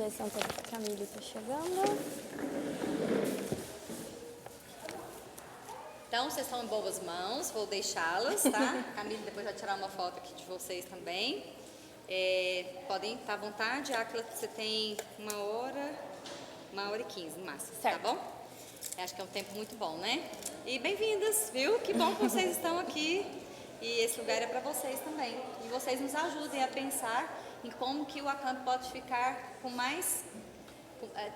ver se a Camille está chegando. Então, vocês estão em boas mãos, vou deixá-las, tá? A Camille depois vai tirar uma foto aqui de vocês também. Podem estar à vontade. Áquila, você tem 1h15 no máximo, certo. Tá bom? Acho que é um tempo muito bom, né? E bem-vindas, viu? Que bom que vocês estão aqui. E esse lugar é para vocês também. E vocês nos ajudem a pensar em como que o Acamp pode ficar com mais...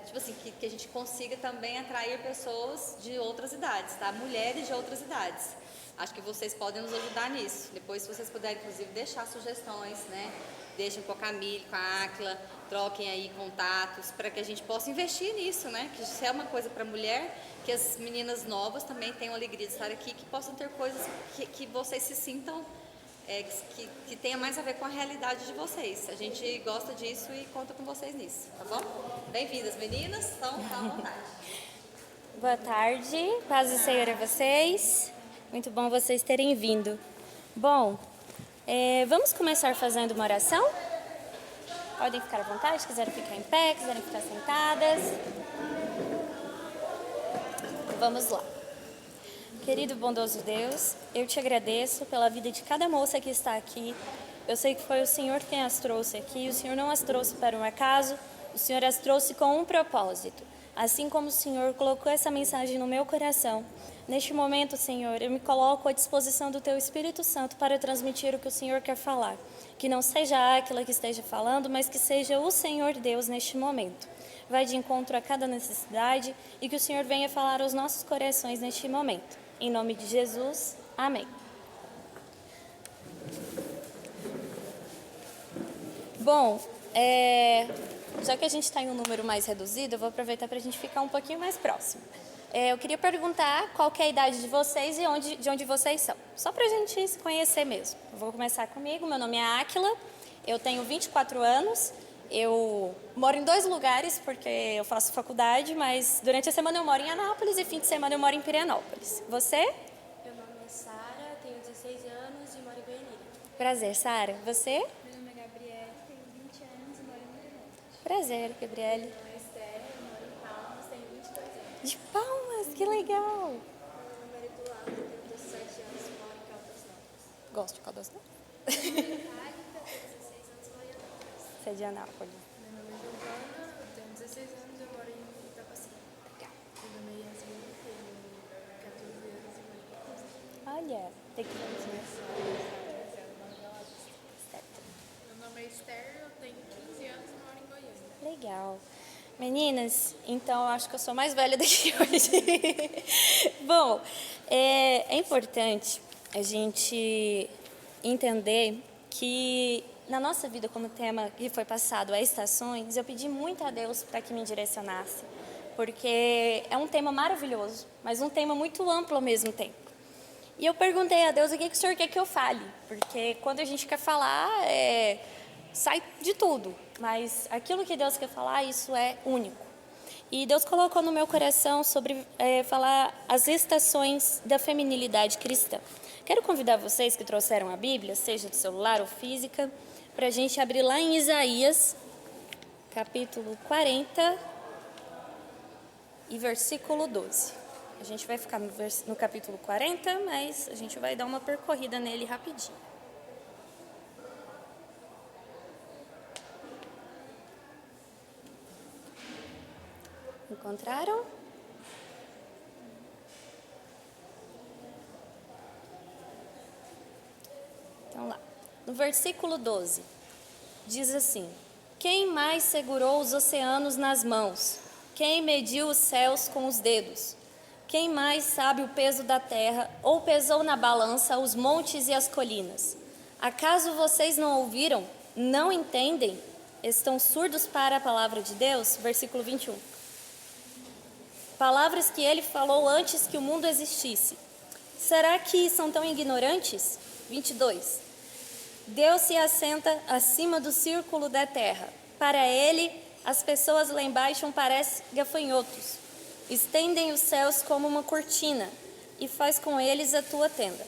tipo assim, que a gente consiga também atrair pessoas de outras idades, tá? Mulheres de outras idades. Acho que vocês podem nos ajudar nisso. Depois, se vocês puderem, inclusive, deixar sugestões, né? Deixem com a Camille, com a Áquila, troquem aí contatos para que a gente possa investir nisso, né? Que isso é uma coisa para mulher, que as meninas novas também tenham alegria de estar aqui, que possam ter coisas que vocês se sintam, que tenha mais a ver com a realidade de vocês. A gente gosta disso e conta com vocês nisso, tá bom? Bem-vindas, meninas. Então, tá à vontade. Boa tarde, paz do Senhor a vocês. Muito bom vocês terem vindo. Bom, vamos começar fazendo uma oração? Podem ficar à vontade, se quiserem ficar em pé, quiserem ficar sentadas. Vamos lá. Querido bondoso Deus, eu te agradeço pela vida de cada moça que está aqui. Eu sei que foi o Senhor quem as trouxe aqui, o Senhor não as trouxe para um acaso, o Senhor as trouxe com um propósito. Assim como o Senhor colocou essa mensagem no meu coração, neste momento, Senhor, eu me coloco à disposição do Teu Espírito Santo para transmitir o que o Senhor quer falar. Que não seja aquela que esteja falando, mas que seja o Senhor Deus neste momento. Vai de encontro a cada necessidade e que o Senhor venha falar aos nossos corações neste momento. Em nome de Jesus, amém. Bom, já que a gente está em um número mais reduzido, eu vou aproveitar para a gente ficar um pouquinho mais próximo. Eu queria perguntar qual que é a idade de vocês e de onde vocês são. Só para a gente se conhecer mesmo. Eu vou começar comigo, meu nome é Áquila, eu tenho 24 anos, eu moro em 2 lugares porque eu faço faculdade, mas durante a semana eu moro em Anápolis e fim de semana eu moro em Pirianópolis. Você? Meu nome é Sara, tenho 16 anos e moro em Goiânia. Prazer, Sara. Você? Meu nome é Gabriele, tenho 20 anos e moro em Miranópolis. Prazer, Gabriele. Meu nome é Esther, eu moro em Palmas, tenho 22 anos. De Palmas, que legal! Meu nome é Eduardo, tenho 17 anos e moro em Caldas Novas. Gosto de Caldas Novas. Meu nome é Thalita, tenho 16 anos e moro em Anápolis. Você é de Anápolis. Meu nome é Giovana, eu tenho 16 anos e eu moro em Itapaci. Meu nome é Yasmin, tenho 14 anos e moro em Itapaci. Olha, tem que fazer. Certo. Meu nome é Esther, eu tenho 15 anos e moro em Goiânia. Legal. Meninas, então eu acho que eu sou mais velha daqui hoje. Bom, é importante a gente entender que na nossa vida, como tema que foi passado é estações, eu pedi muito a Deus para que me direcionasse, porque é um tema maravilhoso, mas um tema muito amplo ao mesmo tempo. E eu perguntei a Deus o que o Senhor quer que eu fale, porque quando a gente quer falar, sai de tudo, mas aquilo que Deus quer falar, isso é único. E Deus colocou no meu coração sobre falar as estações da feminilidade cristã. Quero convidar vocês que trouxeram a Bíblia, seja do celular ou física, para a gente abrir lá em Isaías, capítulo 40 e versículo 12. A gente vai ficar no capítulo 40, mas a gente vai dar uma percorrida nele rapidinho. Encontraram? Então lá, no versículo 12, diz assim: Quem mais segurou os oceanos nas mãos? Quem mediu os céus com os dedos? Quem mais sabe o peso da terra ou pesou na balança os montes e as colinas? Acaso vocês não ouviram? Não entendem? Estão surdos para a palavra de Deus? Versículo 21. Palavras que ele falou antes que o mundo existisse. Será que são tão ignorantes? 22. Deus se assenta acima do círculo da terra. Para ele, as pessoas lá embaixo parecem gafanhotos. Estendem os céus como uma cortina e faz com eles a tua tenda.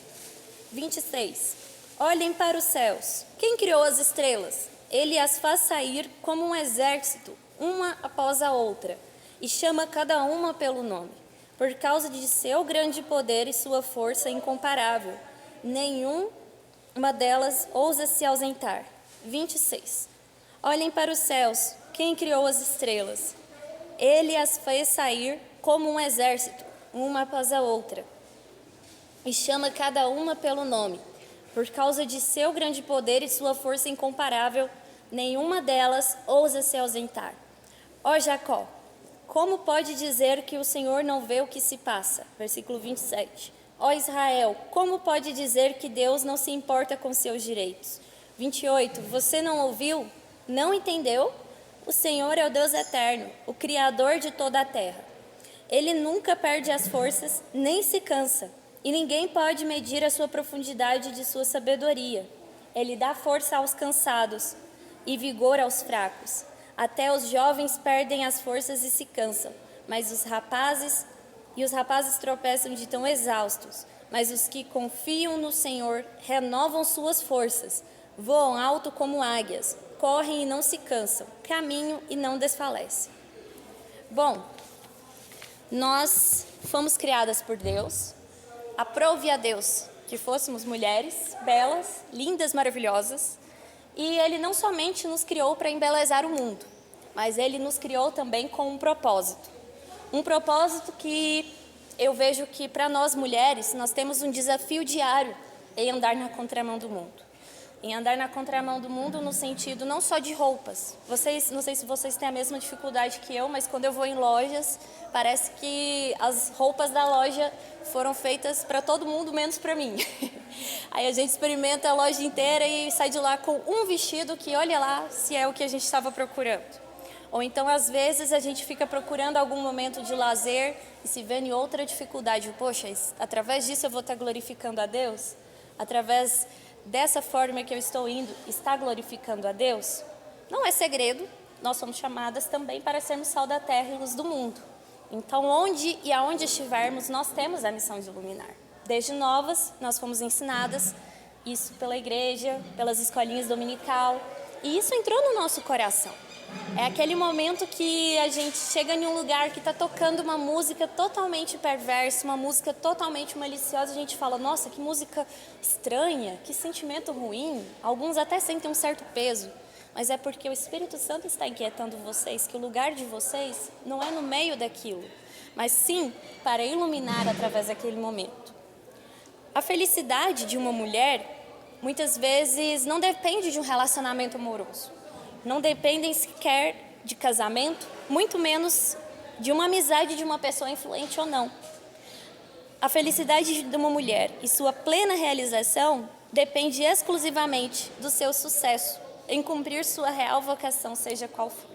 26. Olhem para os céus. Quem criou as estrelas? ele as faz sair como um exército, uma após a outra, e chama cada uma pelo nome, por causa de seu grande poder e sua força incomparável. Nenhuma delas ousa se ausentar. 26. Olhem para os céus, quem criou as estrelas? Ele as fez sair como um exército, uma após a outra, e chama cada uma pelo nome. Por causa de seu grande poder e sua força incomparável, nenhuma delas ousa se ausentar. Ó Jacó, como pode dizer que o Senhor não vê o que se passa? Versículo 27. Ó Israel, como pode dizer que Deus não se importa com seus direitos? 28. Você não ouviu? Não entendeu? O Senhor é o Deus eterno, o Criador de toda a terra. Ele nunca perde as forças, nem se cansa, e ninguém pode medir a sua profundidade de sua sabedoria. Ele dá força aos cansados e vigor aos fracos. Até os jovens perdem as forças e se cansam, mas os rapazes tropeçam de tão exaustos. Mas os que confiam no Senhor renovam suas forças, voam alto como águias, correm e não se cansam, caminham e não desfalecem. Bom, nós fomos criadas por Deus. Aprove a Deus que fôssemos mulheres belas, lindas, maravilhosas. E Ele não somente nos criou para embelezar o mundo, mas Ele nos criou também com um propósito. Um propósito que eu vejo que para nós mulheres, nós temos um desafio diário em andar na contramão do mundo. Em andar na contramão do mundo no sentido não só de roupas. Não sei se vocês têm a mesma dificuldade que eu, mas quando eu vou em lojas, parece que as roupas da loja foram feitas para todo mundo, menos para mim. Aí a gente experimenta a loja inteira e sai de lá com um vestido que olha lá se é o que a gente estava procurando. Ou então, às vezes, a gente fica procurando algum momento de lazer e se vê em outra dificuldade. Poxa, através disso eu vou estar glorificando a Deus? Através dessa forma que eu estou indo, está glorificando a Deus? Não é segredo, nós somos chamadas também para sermos sal da terra e luz do mundo. Então, onde e aonde estivermos, nós temos a missão de iluminar. Desde novas, nós fomos ensinadas isso pela igreja, pelas escolinhas dominical, e isso entrou no nosso coração. É aquele momento que a gente chega em um lugar que está tocando uma música totalmente perversa, uma música totalmente maliciosa, a gente fala, nossa, que música estranha, que sentimento ruim. Alguns até sentem um certo peso, mas é porque o Espírito Santo está inquietando vocês, que o lugar de vocês não é no meio daquilo, mas sim para iluminar através daquele momento. A felicidade de uma mulher, muitas vezes, não depende de um relacionamento amoroso. Não dependem sequer de casamento, muito menos de uma amizade de uma pessoa influente ou não. A felicidade de uma mulher e sua plena realização depende exclusivamente do seu sucesso em cumprir sua real vocação, seja qual for.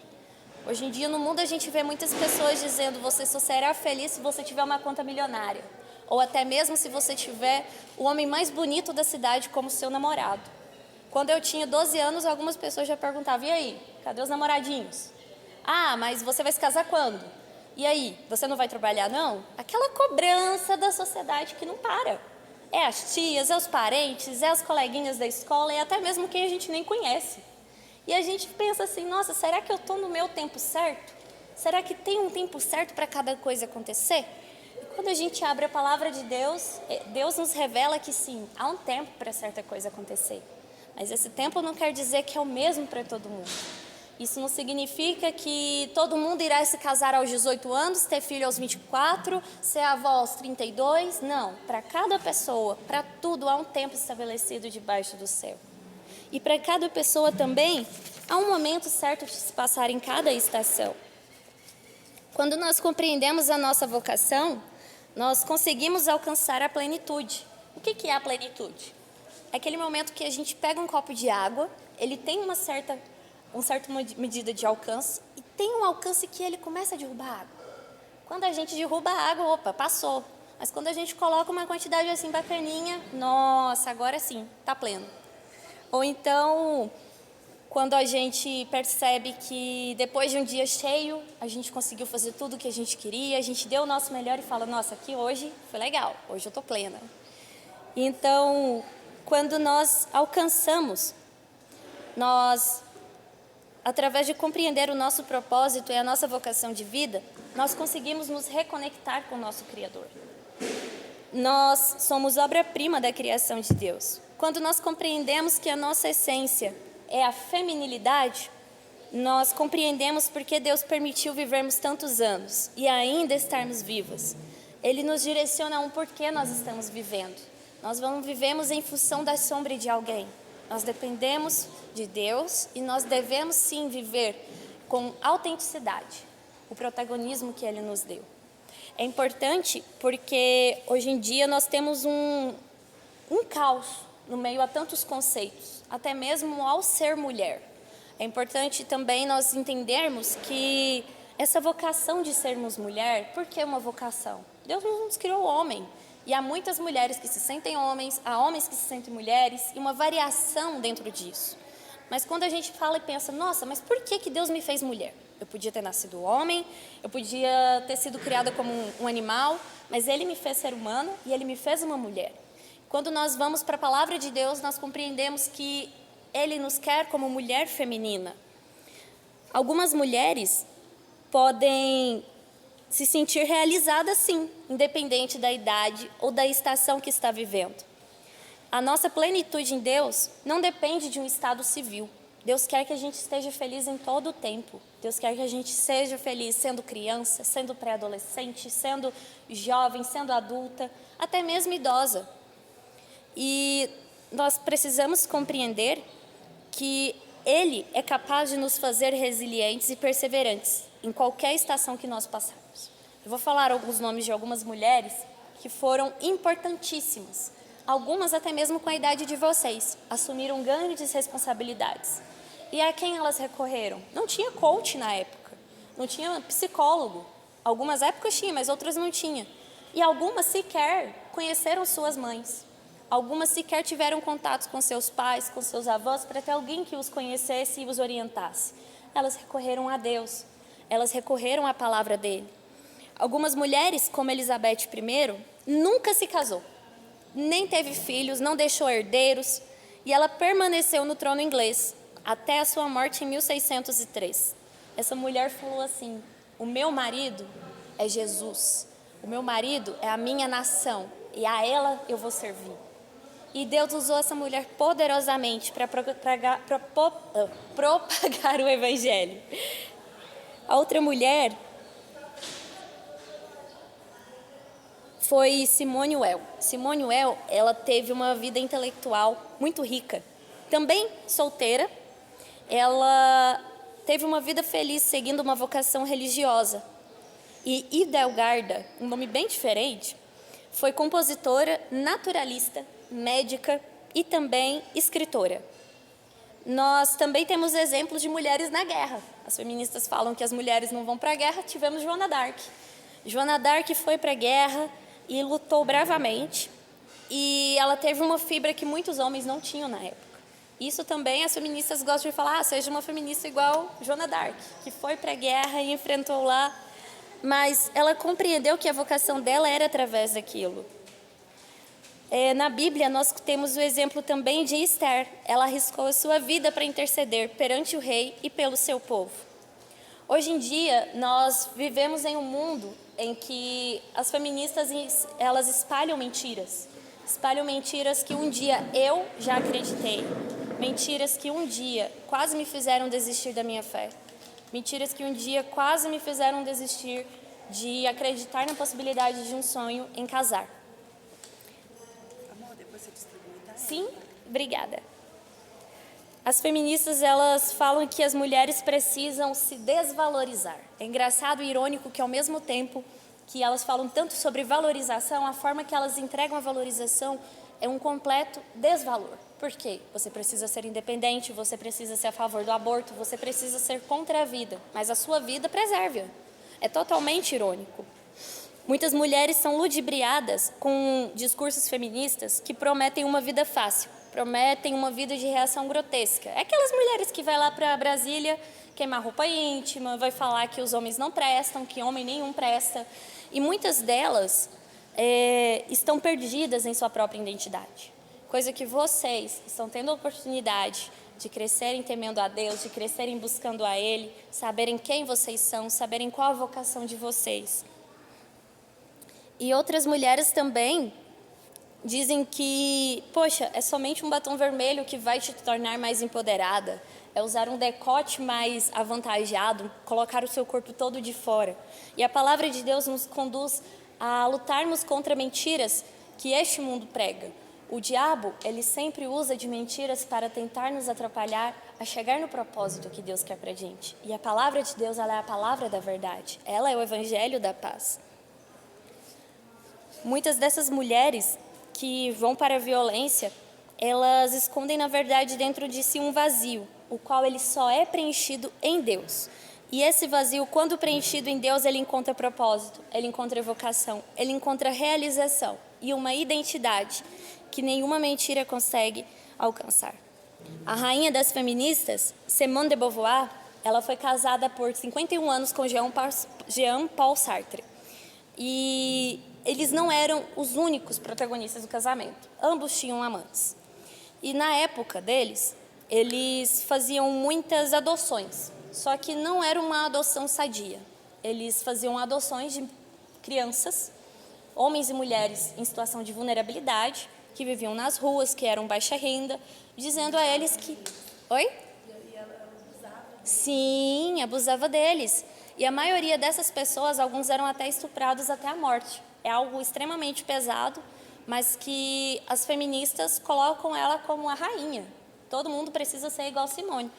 Hoje em dia, no mundo, a gente vê muitas pessoas dizendo você só será feliz se você tiver uma conta milionária. Ou até mesmo se você tiver o homem mais bonito da cidade como seu namorado. Quando eu tinha 12 anos, algumas pessoas já perguntavam, e aí, cadê os namoradinhos? Ah, mas você vai se casar quando? E aí, você não vai trabalhar não? Aquela cobrança da sociedade que não para. É as tias, é os parentes, é as coleguinhas da escola, e até mesmo quem a gente nem conhece. E a gente pensa assim, nossa, será que eu estou no meu tempo certo? Será que tem um tempo certo para cada coisa acontecer? E quando a gente abre a palavra de Deus, Deus nos revela que sim, há um tempo para certa coisa acontecer. Mas esse tempo não quer dizer que é o mesmo para todo mundo. Isso não significa que todo mundo irá se casar aos 18 anos, ter filho aos 24, ser avó aos 32. Não, para cada pessoa, para tudo, há um tempo estabelecido debaixo do céu. E para cada pessoa também, há um momento certo de se passar em cada estação. Quando nós compreendemos a nossa vocação, nós conseguimos alcançar a plenitude. O que é a plenitude? É aquele momento que a gente pega um copo de água, ele tem uma certa medida de alcance e tem um alcance que ele começa a derrubar a água. Quando a gente derruba a água, opa, passou. Mas quando a gente coloca uma quantidade assim bacaninha, nossa, agora sim, tá pleno. Ou então, quando a gente percebe que depois de um dia cheio, a gente conseguiu fazer tudo o que a gente queria, a gente deu o nosso melhor e fala, nossa, aqui hoje foi legal, hoje eu tô plena. Então, quando nós alcançamos, nós através de compreender o nosso propósito e a nossa vocação de vida, nós conseguimos nos reconectar com o nosso Criador. Nós somos obra-prima da criação de Deus. Quando nós compreendemos que a nossa essência é a feminilidade, nós compreendemos porque Deus permitiu vivermos tantos anos e ainda estarmos vivas. Ele nos direciona a um porquê nós estamos vivendo. Nós não vivemos em função da sombra de alguém. Nós dependemos de Deus e nós devemos sim viver com autenticidade o protagonismo que Ele nos deu. É importante porque hoje em dia nós temos um caos no meio a tantos conceitos, até mesmo ao ser mulher. É importante também nós entendermos que essa vocação de sermos mulher, por que uma vocação? Deus não nos criou homem. E há muitas mulheres que se sentem homens, há homens que se sentem mulheres, e uma variação dentro disso. Mas quando a gente fala e pensa, nossa, mas por que Deus me fez mulher? Eu podia ter nascido homem, eu podia ter sido criada como um animal, mas Ele me fez ser humana e Ele me fez uma mulher. Quando nós vamos para a palavra de Deus, nós compreendemos que Ele nos quer como mulher feminina. Algumas mulheres podem se sentir realizadas sim, independente da idade ou da estação que está vivendo. A nossa plenitude em Deus não depende de um estado civil. Deus quer que a gente esteja feliz em todo o tempo. Deus quer que a gente seja feliz sendo criança, sendo pré-adolescente, sendo jovem, sendo adulta, até mesmo idosa. E nós precisamos compreender que Ele é capaz de nos fazer resilientes e perseverantes em qualquer estação que nós passarmos. Eu vou falar alguns nomes de algumas mulheres que foram importantíssimas. Algumas até mesmo com a idade de vocês, assumiram grandes responsabilidades. E a quem elas recorreram? Não tinha coach na época, não tinha psicólogo. Algumas épocas tinha, mas outras não tinha. E algumas sequer conheceram suas mães. Algumas sequer tiveram contatos com seus pais, com seus avós, para ter alguém que os conhecesse e os orientasse. Elas recorreram a Deus, elas recorreram à palavra dele. Algumas mulheres, como Elizabeth I, nunca se casou, nem teve filhos, não deixou herdeiros, e ela permaneceu no trono inglês até a sua morte em 1603. Essa mulher falou assim: o meu marido é Jesus, o meu marido é a minha nação, e a ela eu vou servir. E Deus usou essa mulher poderosamente para propagar o evangelho. A outra mulher foi Simone Weil. Simone Weil, ela teve uma vida intelectual muito rica. Também solteira, ela teve uma vida feliz seguindo uma vocação religiosa. E Hildegard, um nome bem diferente, foi compositora, naturalista, médica e também escritora. Nós também temos exemplos de mulheres na guerra. As feministas falam que as mulheres não vão para a guerra, tivemos Joana d'Arc. Joana d'Arc foi para a guerra e lutou bravamente, e ela teve uma fibra que muitos homens não tinham na época. Isso também as feministas gostam de falar, seja uma feminista igual Joana d'Arc, que foi para a guerra e enfrentou lá, mas ela compreendeu que a vocação dela era através daquilo. Na Bíblia, nós temos o exemplo também de Esther. Ela arriscou a sua vida para interceder perante o rei e pelo seu povo. Hoje em dia, nós vivemos em um mundo em que as feministas elas espalham mentiras que um dia eu já acreditei, mentiras que um dia quase me fizeram desistir da minha fé, mentiras que um dia quase me fizeram desistir de acreditar na possibilidade de um sonho em casar. Amor, depois você distribui, tá? Sim, obrigada. As feministas, elas falam que as mulheres precisam se desvalorizar. É engraçado e irônico que, ao mesmo tempo que elas falam tanto sobre valorização, a forma que elas entregam a valorização é um completo desvalor. Por quê? Você precisa ser independente, você precisa ser a favor do aborto, você precisa ser contra a vida, mas a sua vida preserve-a. É totalmente irônico. Muitas mulheres são ludibriadas com discursos feministas que prometem uma vida fácil, prometem uma vida de reação grotesca. É aquelas mulheres que vai lá para Brasília queimar roupa íntima, vai falar que os homens não prestam, que homem nenhum presta. E muitas delas estão perdidas em sua própria identidade. Coisa que vocês estão tendo a oportunidade de crescerem temendo a Deus, de crescerem buscando a Ele, saberem quem vocês são, saberem qual a vocação de vocês. E outras mulheres também dizem que, poxa, é somente um batom vermelho que vai te tornar mais empoderada, é usar um decote mais avantajado, colocar o seu corpo todo de fora. E a palavra de Deus nos conduz a lutarmos contra mentiras que este mundo prega. O diabo, ele sempre usa de mentiras para tentar nos atrapalhar a chegar no propósito que Deus quer para a gente. E a palavra de Deus, ela é a palavra da verdade. Ela é o evangelho da paz. Muitas dessas mulheres que vão para a violência, elas escondem, na verdade, dentro de si um vazio, o qual ele só é preenchido em Deus. E esse vazio, quando preenchido em Deus, ele encontra propósito, ele encontra vocação, ele encontra realização e uma identidade que nenhuma mentira consegue alcançar. A rainha das feministas, Simone de Beauvoir, ela foi casada por 51 anos com Jean-Paul Sartre. E eles não eram os únicos protagonistas do casamento. Ambos tinham amantes. E na época deles, eles faziam muitas adoções. Só que não era uma adoção sadia. Eles faziam adoções de crianças, homens e mulheres em situação de vulnerabilidade, que viviam nas ruas, que eram baixa renda, dizendo a eles que... Oi? E ela abusava? Sim, abusava deles. E a maioria dessas pessoas, alguns eram até estuprados até a morte. É algo extremamente pesado, mas que as feministas colocam ela como a rainha. Todo mundo precisa ser igual Simone.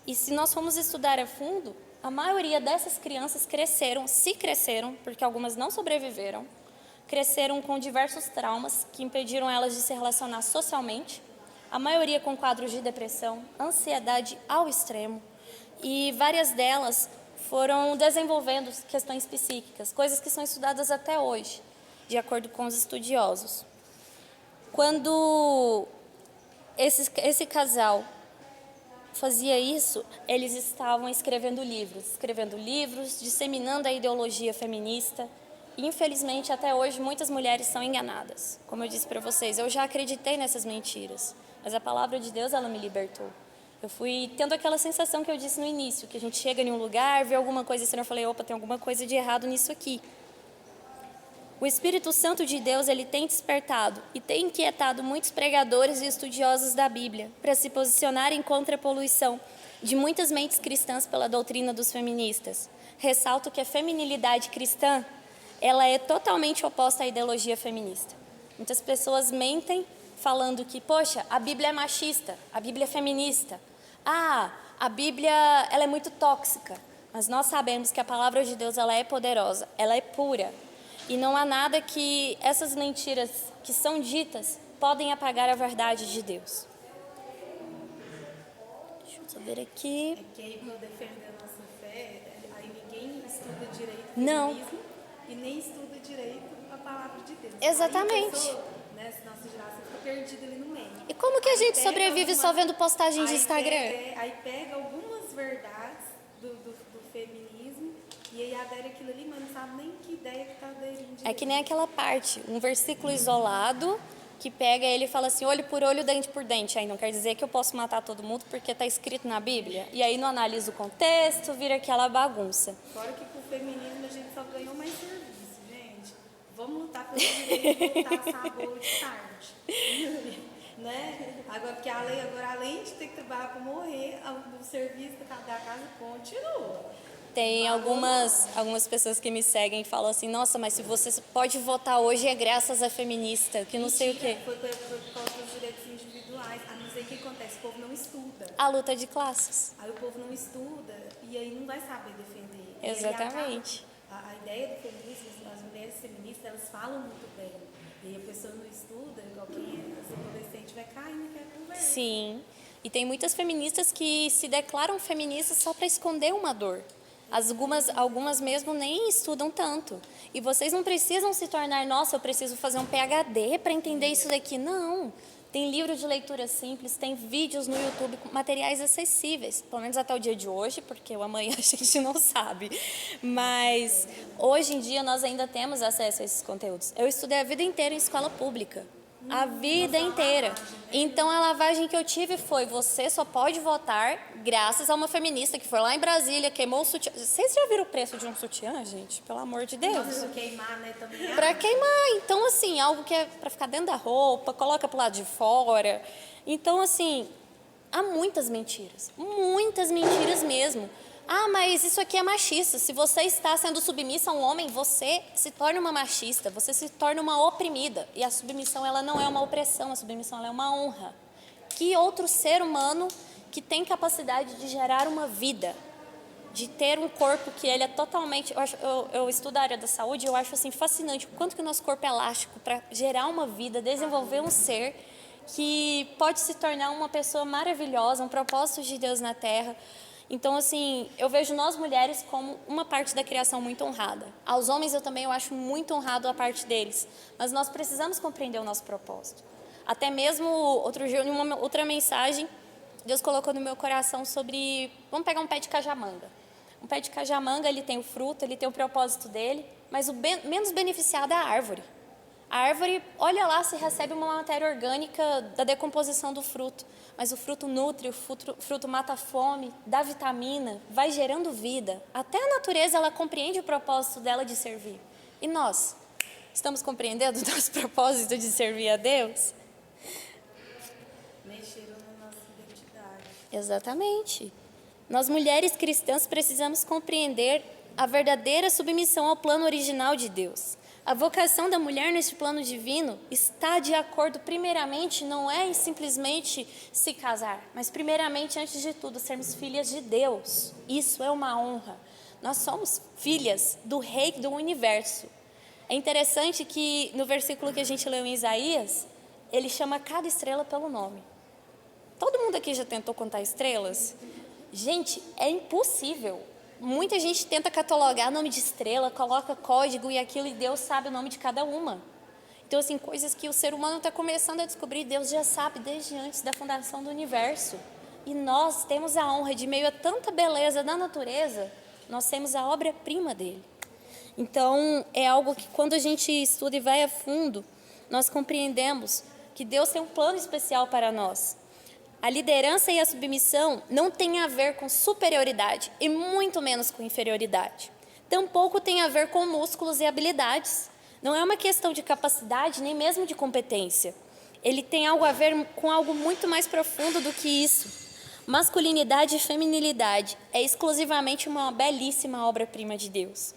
E se nós formos estudar a fundo, a maioria dessas crianças cresceram, porque algumas não sobreviveram, cresceram com diversos traumas que impediram elas de se relacionar socialmente, a maioria com quadros de depressão, ansiedade ao extremo, e várias delas foram desenvolvendo questões psíquicas, coisas que são estudadas até hoje, de acordo com os estudiosos. Quando esse casal fazia isso, eles estavam escrevendo livros, disseminando a ideologia feminista. E, infelizmente, até hoje, muitas mulheres são enganadas. Como eu disse para vocês, eu já acreditei nessas mentiras, mas a palavra de Deus, ela me libertou. Eu fui tendo aquela sensação que eu disse no início, que a gente chega em um lugar, vê alguma coisa estranha, eu falei, opa, tem alguma coisa de errado nisso aqui. O Espírito Santo de Deus, ele tem despertado e tem inquietado muitos pregadores e estudiosos da Bíblia para se posicionarem contra a poluição de muitas mentes cristãs pela doutrina dos feministas. Ressalto que a feminilidade cristã, ela é totalmente oposta à ideologia feminista. Muitas pessoas mentem falando que, poxa, a Bíblia é machista, a Bíblia é feminista. Ah, a Bíblia, ela é muito tóxica. Mas nós sabemos que a palavra de Deus, ela é poderosa, ela é pura. E não há nada que essas mentiras que são ditas podem apagar a verdade de Deus. Deixa eu só ver aqui. É que aí, para defender a nossa fé, aí ninguém estuda direito o Não. feminismo e nem estuda direito a palavra de Deus. Exatamente. Aí a pessoa, né, se nossa geração fica perdida ali no meio. E como que a gente Pega sobrevive só vendo postagem de Instagram? Aí pega algumas verdades do feminismo e aí adere aquilo ali, mas não sabe nem que ideia que está aderindo. É que nem aquela parte, um versículo isolado que pega ele e fala assim, olho por olho, dente por dente. Aí não quer dizer que eu posso matar todo mundo porque está escrito na Bíblia. E aí não analisa o contexto, vira aquela bagunça. Fora que com o feminismo a gente só ganhou mais serviço, gente. Vamos lutar pelo direito de voltar a assar bolo de tarde. Né? Agora, porque a lei, agora, além de ter que trabalhar para morrer, o serviço da casa continua. Tem algumas pessoas que me seguem e falam assim, nossa, mas se você pode votar hoje é graças a feminista, que não sei o quê. Foi por causa dos direitos individuais. A não ser que acontece, o povo não estuda. A luta de classes. Aí o povo não estuda e aí não vai saber defender. Exatamente. A ideia do feminismo, as mulheres feministas, elas falam muito bem. E aí a pessoa não estuda, qualquer adolescente vai cair naquela conversa. Sim. E tem muitas feministas que se declaram feministas só para esconder uma dor. Algumas mesmo nem estudam tanto. E vocês não precisam se tornar, nossa, eu preciso fazer um PhD para entender isso daqui. Não. Tem livro de leitura simples, tem vídeos no YouTube com materiais acessíveis, pelo menos até o dia de hoje, porque o amanhã a gente não sabe. Mas hoje em dia nós ainda temos acesso a esses conteúdos. Eu estudei a vida inteira em escola pública. A vida inteira. Então, a lavagem que eu tive foi: você só pode votar graças a uma feminista que foi lá em Brasília, queimou o sutiã. Vocês já viram o preço de um sutiã, gente? Pelo amor de Deus. Pra queimar, né, também. Para queimar. Então, assim, algo que é para ficar dentro da roupa, coloca pro lado de fora. Então, assim, há muitas mentiras mesmo. Ah, mas isso aqui é machista. Se você está sendo submissa a um homem, você se torna uma machista, você se torna uma oprimida. E a submissão, ela não é uma opressão, a submissão, ela é uma honra. Que outro ser humano que tem capacidade de gerar uma vida, de ter um corpo que ele é totalmente... Eu estudo a área da saúde, eu acho assim fascinante o quanto que o nosso corpo é elástico para gerar uma vida, desenvolver um ser que pode se tornar uma pessoa maravilhosa, um propósito de Deus na Terra. Então, assim, eu vejo nós mulheres como uma parte da criação muito honrada. Aos homens eu acho muito honrado a parte deles. Mas nós precisamos compreender o nosso propósito. Até mesmo, outro dia, em uma outra mensagem, Deus colocou no meu coração sobre... Vamos pegar um pé de cajamanga. Um pé de cajamanga, ele tem o fruto, ele tem o propósito dele, mas o menos beneficiado é a árvore. A árvore, olha lá, se recebe uma matéria orgânica da decomposição do fruto. Mas o fruto nutre, o fruto mata a fome, dá vitamina, vai gerando vida. Até a natureza, ela compreende o propósito dela de servir. E nós, estamos compreendendo o nosso propósito de servir a Deus? Mexeram na nossa identidade. Exatamente. Nós, mulheres cristãs, precisamos compreender a verdadeira submissão ao plano original de Deus. A vocação da mulher neste plano divino está de acordo, primeiramente, não é em simplesmente se casar, mas primeiramente, antes de tudo, sermos filhas de Deus. Isso é uma honra. Nós somos filhas do Rei do Universo. É interessante que no versículo que a gente leu em Isaías, ele chama cada estrela pelo nome. Todo mundo aqui já tentou contar estrelas? Gente, é impossível. Muita gente tenta catalogar nome de estrela, coloca código e aquilo, e Deus sabe o nome de cada uma. Então, assim, coisas que o ser humano está começando a descobrir, Deus já sabe desde antes da fundação do universo. E nós temos a honra de, meio a tanta beleza da natureza, nós temos a obra-prima dele. Então, é algo que quando a gente estuda e vai a fundo, nós compreendemos que Deus tem um plano especial para nós. A liderança e a submissão não têm a ver com superioridade e muito menos com inferioridade. Tampouco tem a ver com músculos e habilidades. Não é uma questão de capacidade nem mesmo de competência. Ele tem algo a ver com algo muito mais profundo do que isso. Masculinidade e feminilidade é exclusivamente uma belíssima obra-prima de Deus.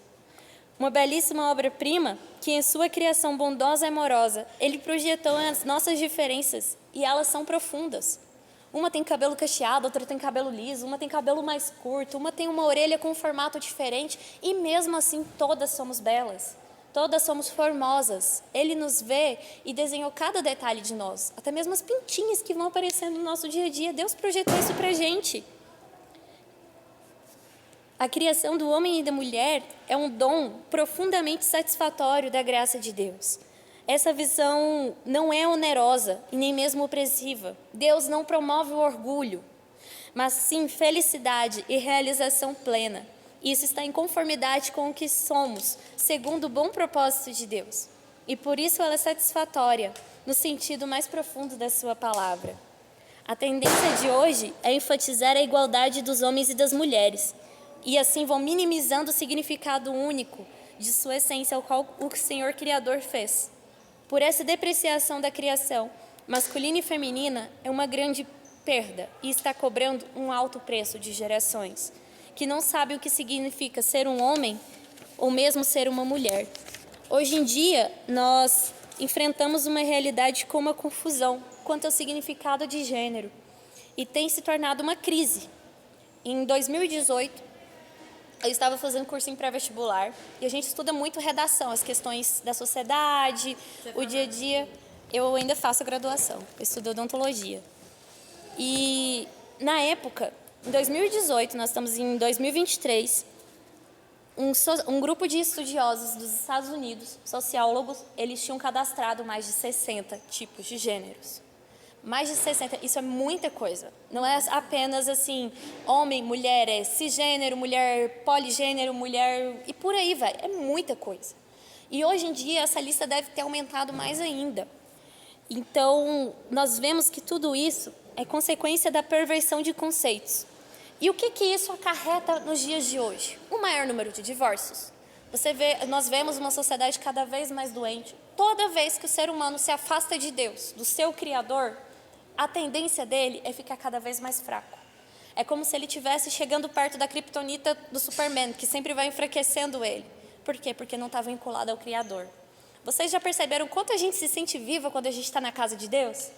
Uma belíssima obra-prima que, em sua criação bondosa e amorosa, ele projetou as nossas diferenças e elas são profundas. Uma tem cabelo cacheado, outra tem cabelo liso, uma tem cabelo mais curto, uma tem uma orelha com um formato diferente e mesmo assim todas somos belas, todas somos formosas. Ele nos vê e desenhou cada detalhe de nós, até mesmo as pintinhas que vão aparecendo no nosso dia a dia. Deus projetou isso pra gente. A criação do homem e da mulher é um dom profundamente satisfatório da graça de Deus. Essa visão não é onerosa e nem mesmo opressiva. Deus não promove o orgulho, mas sim felicidade e realização plena. Isso está em conformidade com o que somos, segundo o bom propósito de Deus. E por isso ela é satisfatória, no sentido mais profundo da sua palavra. A tendência de hoje é enfatizar a igualdade dos homens e das mulheres, e assim vão minimizando o significado único de sua essência, ao qual o Senhor Criador fez. Por essa depreciação da criação, masculina e feminina é uma grande perda e está cobrando um alto preço de gerações, que não sabem o que significa ser um homem ou mesmo ser uma mulher. Hoje em dia, nós enfrentamos uma realidade com uma confusão quanto ao significado de gênero e tem se tornado uma crise. Em 2018, eu estava fazendo cursinho pré-vestibular e a gente estuda muito redação, as questões da sociedade, o dia a dia. Eu ainda faço graduação, eu estudo odontologia. E na época, em 2018, nós estamos em 2023, um grupo de estudiosos dos Estados Unidos, sociólogos, eles tinham cadastrado mais de 60 tipos de gêneros. Mais de 60, isso é muita coisa. Não é apenas assim, homem, mulher, é cisgênero, mulher poligênero, mulher... E por aí vai, é muita coisa. E hoje em dia essa lista deve ter aumentado mais ainda. Então, nós vemos que tudo isso é consequência da perversão de conceitos. E o que isso acarreta nos dias de hoje? O maior número de divórcios. Nós vemos uma sociedade cada vez mais doente. Toda vez que o ser humano se afasta de Deus, do seu Criador, a tendência dele é ficar cada vez mais fraco. É como se ele estivesse chegando perto da criptonita do Superman, que sempre vai enfraquecendo ele. Por quê? Porque não está vinculado ao Criador. Vocês já perceberam quanto a gente se sente viva quando a gente está na casa de Deus?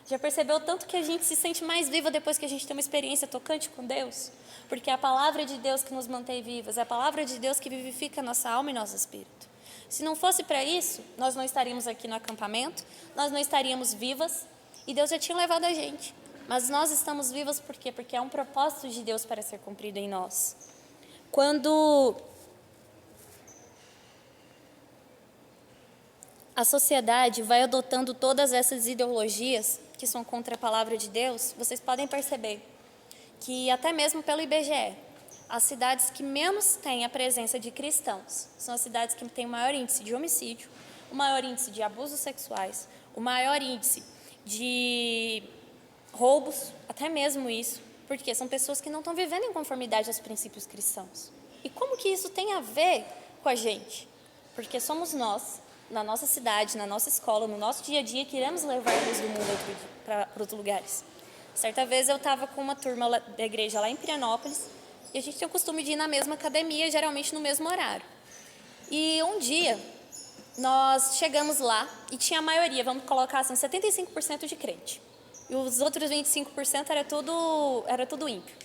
Já percebeu o tanto que a gente se sente mais viva depois que a gente tem uma experiência tocante com Deus? Porque é a palavra de Deus que nos mantém vivas, é a palavra de Deus que vivifica nossa alma e nosso espírito. Se não fosse para isso, nós não estaríamos aqui no acampamento, nós não estaríamos vivas e Deus já tinha levado a gente. Mas nós estamos vivas por quê? Porque é um propósito de Deus para ser cumprido em nós. Quando a sociedade vai adotando todas essas ideologias que são contra a palavra de Deus, vocês podem perceber que até mesmo pelo IBGE, as cidades que menos têm a presença de cristãos são as cidades que têm o maior índice de homicídio, o maior índice de abusos sexuais, o maior índice de roubos, até mesmo isso, porque são pessoas que não estão vivendo em conformidade aos princípios cristãos. E como que isso tem a ver com a gente? Porque somos nós, na nossa cidade, na nossa escola, no nosso dia a dia, que iremos levar a luz do mundo para outros lugares. Certa vez eu estava com uma turma da igreja lá em Pirenópolis e a gente tem o costume de ir na mesma academia, geralmente no mesmo horário. E um dia nós chegamos lá e tinha a maioria, vamos colocar assim, 75% de crente. E os outros 25% era tudo ímpio.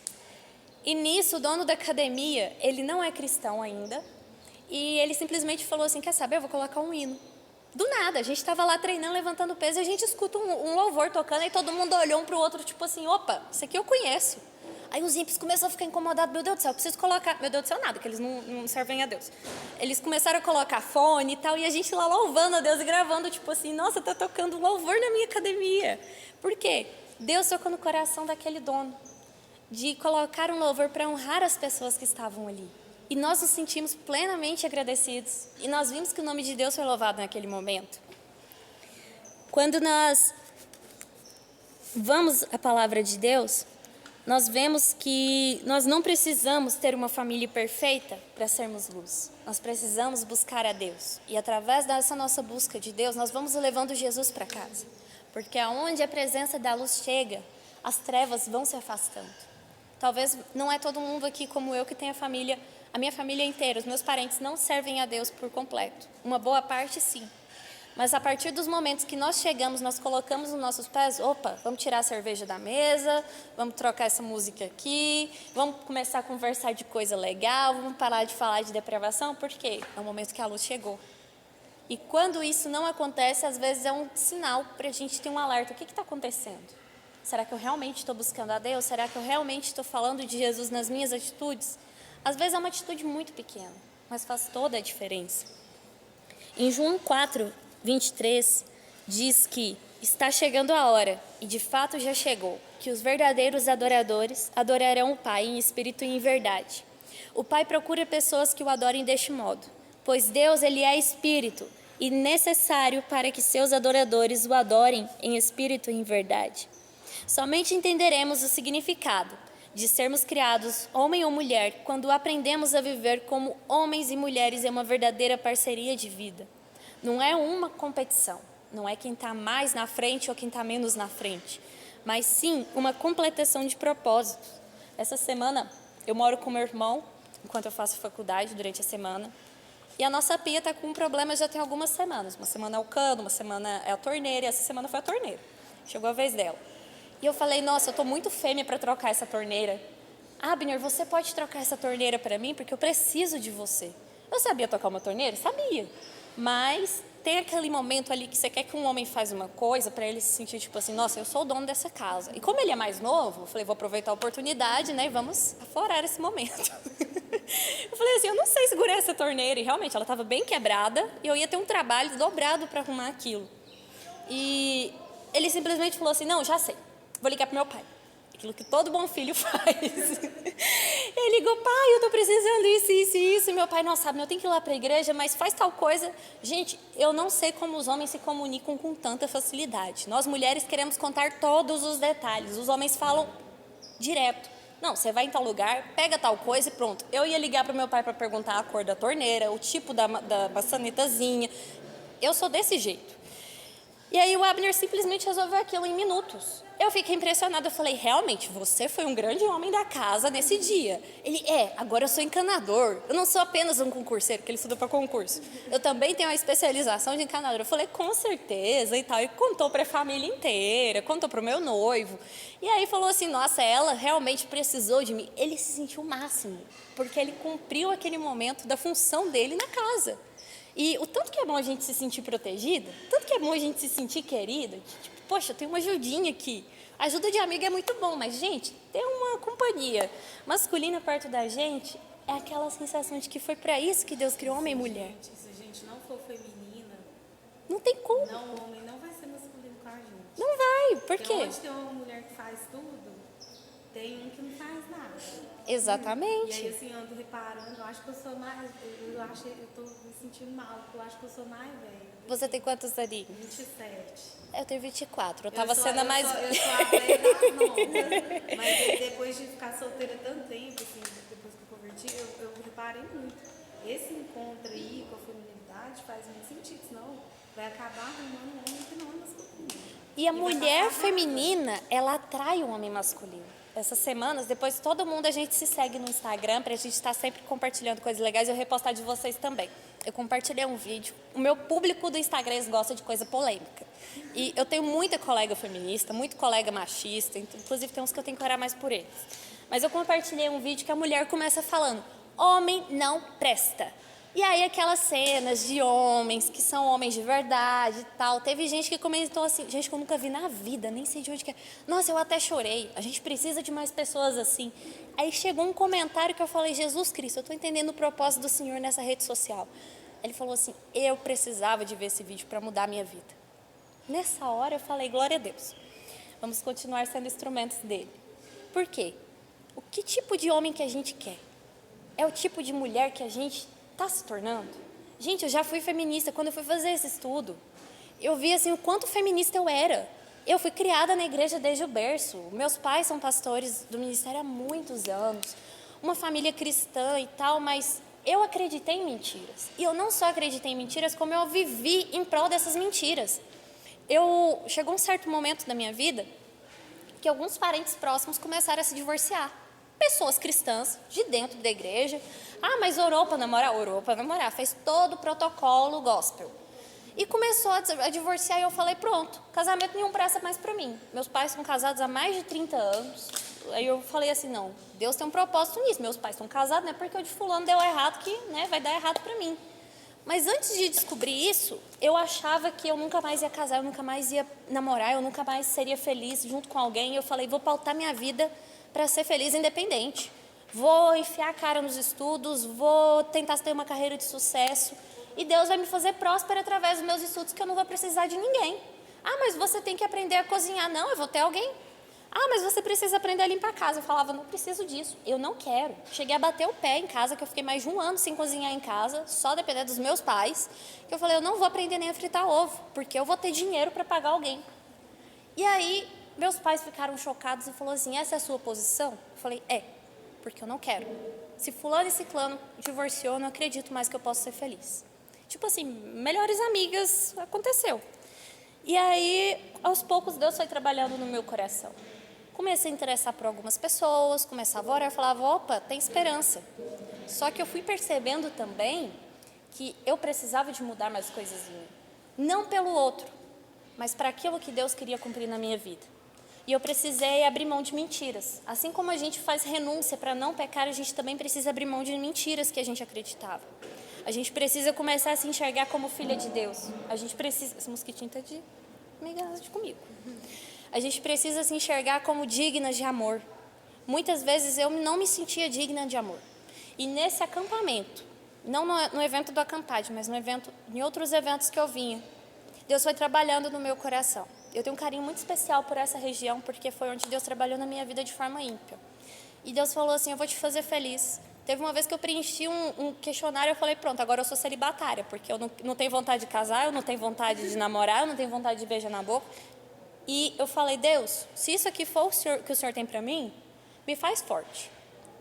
E nisso, o dono da academia, ele não é cristão ainda, e ele simplesmente falou assim, quer saber, eu vou colocar um hino. Do nada, a gente estava lá treinando, levantando peso, e a gente escuta um louvor tocando, e todo mundo olhou um para o outro, tipo assim, opa, isso aqui eu conheço. Aí os ímpios começaram a ficar incomodados, meu Deus do céu, eu preciso colocar, meu Deus do céu nada, que eles não servem a Deus. Eles começaram a colocar fone e tal, e a gente lá louvando a Deus e gravando, tipo assim, nossa, tá tocando louvor na minha academia. Por quê? Deus tocou no coração daquele dono, de colocar um louvor para honrar as pessoas que estavam ali. E nós nos sentimos plenamente agradecidos. E nós vimos que o nome de Deus foi louvado naquele momento. Quando nós vamos à palavra de Deus, nós vemos que nós não precisamos ter uma família perfeita para sermos luz. Nós precisamos buscar a Deus. E através dessa nossa busca de Deus, nós vamos levando Jesus para casa. Porque aonde a presença da luz chega, as trevas vão se afastando. Talvez não é todo mundo aqui como eu que tem a minha família inteira, os meus parentes não servem a Deus por completo. Uma boa parte, sim. Mas a partir dos momentos que nós chegamos, nós colocamos nos nossos pés, opa, vamos tirar a cerveja da mesa, vamos trocar essa música aqui, vamos começar a conversar de coisa legal, vamos parar de falar de depravação, por quê? É o momento que a luz chegou. E quando isso não acontece, às vezes é um sinal para a gente ter um alerta. O que está acontecendo? Será que eu realmente estou buscando a Deus? Será que eu realmente estou falando de Jesus nas minhas atitudes? Às vezes é uma atitude muito pequena, mas faz toda a diferença. Em João 4, 23, diz que está chegando a hora, e de fato já chegou, que os verdadeiros adoradores adorarão o Pai em espírito e em verdade. O Pai procura pessoas que o adorem deste modo, pois Deus, ele é espírito, e necessário para que seus adoradores o adorem em espírito e em verdade. Somente entenderemos o significado de sermos criados homem ou mulher quando aprendemos a viver como homens e mulheres em uma verdadeira parceria de vida. Não é uma competição, não é quem está mais na frente ou quem está menos na frente, mas sim uma completação de propósitos. Essa semana eu moro com meu irmão, enquanto eu faço faculdade durante a semana, e a nossa pia está com um problema já tem algumas semanas. Uma semana é o cano, uma semana é a torneira, e essa semana foi a torneira. Chegou a vez dela. E eu falei, nossa, eu estou muito fêmea para trocar essa torneira. Abner, você pode trocar essa torneira para mim? Porque eu preciso de você. Eu sabia tocar uma torneira? Sabia. Mas tem aquele momento ali que você quer que um homem faz uma coisa para ele se sentir tipo assim, nossa, eu sou o dono dessa casa. E como ele é mais novo, eu falei, vou aproveitar a oportunidade, né, e vamos aflorar esse momento. Eu falei assim, eu não sei segurar essa torneira. E realmente, ela estava bem quebrada e eu ia ter um trabalho dobrado para arrumar aquilo. E ele simplesmente falou assim, não, já sei. Vou ligar pro meu pai. Aquilo que todo bom filho faz. Ele ligou, pai, eu tô precisando isso. meu pai, nossa, eu tenho que ir lá para a igreja, mas faz tal coisa. Gente, eu não sei como os homens se comunicam com tanta facilidade. Nós mulheres queremos contar todos os detalhes. Os homens falam direto. Não, você vai em tal lugar, pega tal coisa e pronto. Eu ia ligar para o meu pai para perguntar a cor da torneira, o tipo da maçanetazinha. Eu sou desse jeito. E aí o Abner simplesmente resolveu aquilo em minutos. Eu fiquei impressionada, eu falei, realmente, você foi um grande homem da casa nesse dia. Ele, agora eu sou encanador. Eu não sou apenas um concurseiro, porque ele estuda para concurso. Eu também tenho uma especialização de encanador. Eu falei, com certeza e tal. E contou para a família inteira, contou para o meu noivo. E aí falou assim, nossa, ela realmente precisou de mim. Ele se sentiu o máximo, porque ele cumpriu aquele momento da função dele na casa. E o tanto que é bom a gente se sentir protegida, tanto que é bom a gente se sentir querida, tipo, poxa, eu tenho uma ajudinha aqui. Ajuda de amiga é muito bom, mas, gente, ter uma companhia masculina perto da gente é aquela sensação de que foi para isso que Deus criou homem e mulher. Gente, se a gente não for feminina, Não tem como. não, o homem não vai ser masculino com a gente. Não vai. Por Porque quê? onde tem uma mulher que faz tudo, tem um que não faz nada. Exatamente. E aí, assim, eu ando reparando, eu acho que eu sou mais, eu tô me sentindo mal, porque eu acho que eu sou mais velha. Você tem quantos aninhos? 27. Eu tenho 24. Eu tava sou- sendo a mais... Eu sou a velha das novas. Mas aí, depois de ficar solteira tanto tempo, assim, depois que eu converti, eu reparei muito. Esse encontro aí com a feminilidade faz muito sentido, senão vai acabar arrumando um homem que não é masculino. E a vai mulher passar feminina, ela atrai o homem masculino. Essas semanas, depois todo mundo, a gente se segue no Instagram pra gente estar sempre compartilhando coisas legais e eu repostar de vocês também. Eu compartilhei um vídeo. O meu público do Instagram eles gosta de coisa polêmica. E eu tenho muita colega feminista, muito colega machista, inclusive tem uns que eu tenho que orar mais por eles. Mas eu compartilhei um vídeo que a mulher começa falando, homem não presta. E aí aquelas cenas de homens que são homens de verdade e tal. Teve gente que comentou assim, gente que eu nunca vi na vida, nem sei de onde que é. Nossa, eu até chorei, a gente precisa de mais pessoas assim. Aí chegou um comentário que eu falei, Jesus Cristo, eu estou entendendo o propósito do Senhor nessa rede social. Ele falou assim, eu precisava de ver esse vídeo para mudar a minha vida. Nessa hora eu falei, glória a Deus. Vamos continuar sendo instrumentos dele. Por quê? O que tipo de homem que a gente quer? É o tipo de mulher que a gente está se tornando? Gente, eu já fui feminista. Quando eu fui fazer esse estudo, eu vi assim, o quanto feminista eu era. Eu fui criada na igreja desde o berço. Meus pais são pastores do ministério há muitos anos. Uma família cristã e tal, mas eu acreditei em mentiras. E eu não só acreditei em mentiras, como eu vivi em prol dessas mentiras. Chegou um certo momento da minha vida que alguns parentes próximos começaram a se divorciar. Pessoas cristãs de dentro da igreja. Ah, mas orou para namorar? Orou para namorar. Fez todo o protocolo gospel. E começou a divorciar e eu falei, pronto, casamento nenhum presta mais para mim. Meus pais são casados há mais de 30 anos. Aí eu falei assim, não, Deus tem um propósito nisso. Meus pais estão casados, não é porque o de fulano deu errado que vai dar errado para mim. Mas antes de descobrir isso, eu achava que eu nunca mais ia casar, eu nunca mais ia namorar, eu nunca mais seria feliz junto com alguém. E eu falei, vou pautar minha vida para ser feliz independente. Vou enfiar a cara nos estudos, vou tentar ter uma carreira de sucesso. E Deus vai me fazer próspera através dos meus estudos, que eu não vou precisar de ninguém. Ah, mas você tem que aprender a cozinhar. Não, eu vou ter alguém. Ah, mas você precisa aprender a limpar a casa. Eu falava, não preciso disso, eu não quero. Cheguei a bater o pé em casa, que eu fiquei mais de 1 ano sem cozinhar em casa, só dependendo dos meus pais. Que eu falei, eu não vou aprender nem a fritar ovo, porque eu vou ter dinheiro para pagar alguém. E aí, meus pais ficaram chocados e falaram assim, essa é a sua posição? Eu falei, porque eu não quero. Se fulano e ciclano divorciou, eu não acredito mais que eu possa ser feliz. Tipo assim, melhores amigas, aconteceu. E aí, aos poucos, Deus foi trabalhando no meu coração. Comecei a interessar por algumas pessoas, começava a orar, eu falava, opa, tem esperança. Só que eu fui percebendo também que eu precisava de mudar mais coisas em mim. Não pelo outro, mas para aquilo que Deus queria cumprir na minha vida. E eu precisei abrir mão de mentiras. Assim como a gente faz renúncia para não pecar, a gente também precisa abrir mão de mentiras que a gente acreditava. A gente precisa começar a se enxergar como filha de Deus. A gente precisa... Esse mosquitinho está de amiga comigo. A gente precisa se enxergar como dignas de amor. Muitas vezes eu não me sentia digna de amor. E nesse acampamento, não no evento do acampade, mas em outros eventos que eu vinha, Deus foi trabalhando no meu coração. Eu tenho um carinho muito especial por essa região, porque foi onde Deus trabalhou na minha vida de forma ímpia. E Deus falou assim, eu vou te fazer feliz, Teve uma vez que eu preenchi um questionário, eu falei, pronto, agora eu sou celibatária, porque eu não tenho vontade de casar, eu não tenho vontade de namorar, eu não tenho vontade de beijar na boca. E eu falei, Deus, se isso aqui for que o Senhor tem para mim, me faz forte.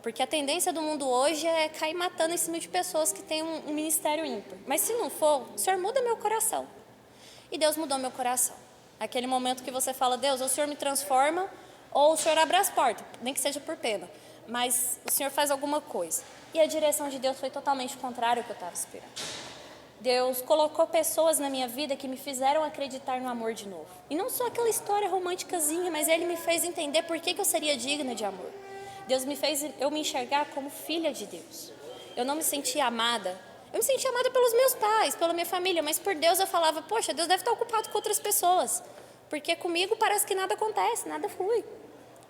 Porque a tendência do mundo hoje é cair matando em cima de pessoas que têm um ministério ímpar. Mas se não for, o Senhor muda meu coração. E Deus mudou meu coração. Aquele momento que você fala, Deus, ou o Senhor me transforma, ou o Senhor abre as portas, nem que seja por pena. Mas o Senhor faz alguma coisa. E a direção de Deus foi totalmente contrária ao que eu estava esperando. Deus colocou pessoas na minha vida que me fizeram acreditar no amor de novo. E não só aquela história românticazinha, mas Ele me fez entender por que eu seria digna de amor. Deus me fez eu me enxergar como filha de Deus. Eu não me sentia amada. Eu me sentia amada pelos meus pais, pela minha família, mas por Deus eu falava, poxa, Deus deve estar ocupado com outras pessoas. Porque comigo parece que nada acontece, nada flui.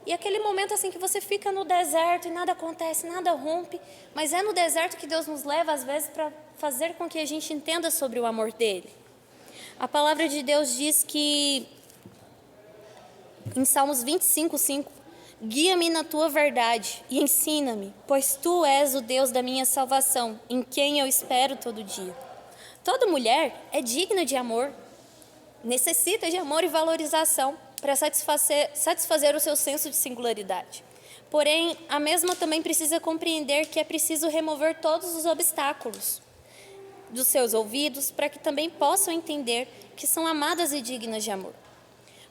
E aquele momento assim que você fica no deserto e nada acontece, nada rompe, mas é no deserto que Deus nos leva às vezes para fazer com que a gente entenda sobre o amor dele. A palavra de Deus diz que em Salmos 25:5, guia-me na tua verdade e ensina-me, pois tu és o Deus da minha salvação, em quem eu espero todo dia. Toda mulher é digna de amor, necessita de amor e valorização para satisfazer o seu senso de singularidade. Porém, a mesma também precisa compreender que é preciso remover todos os obstáculos dos seus ouvidos para que também possam entender que são amadas e dignas de amor.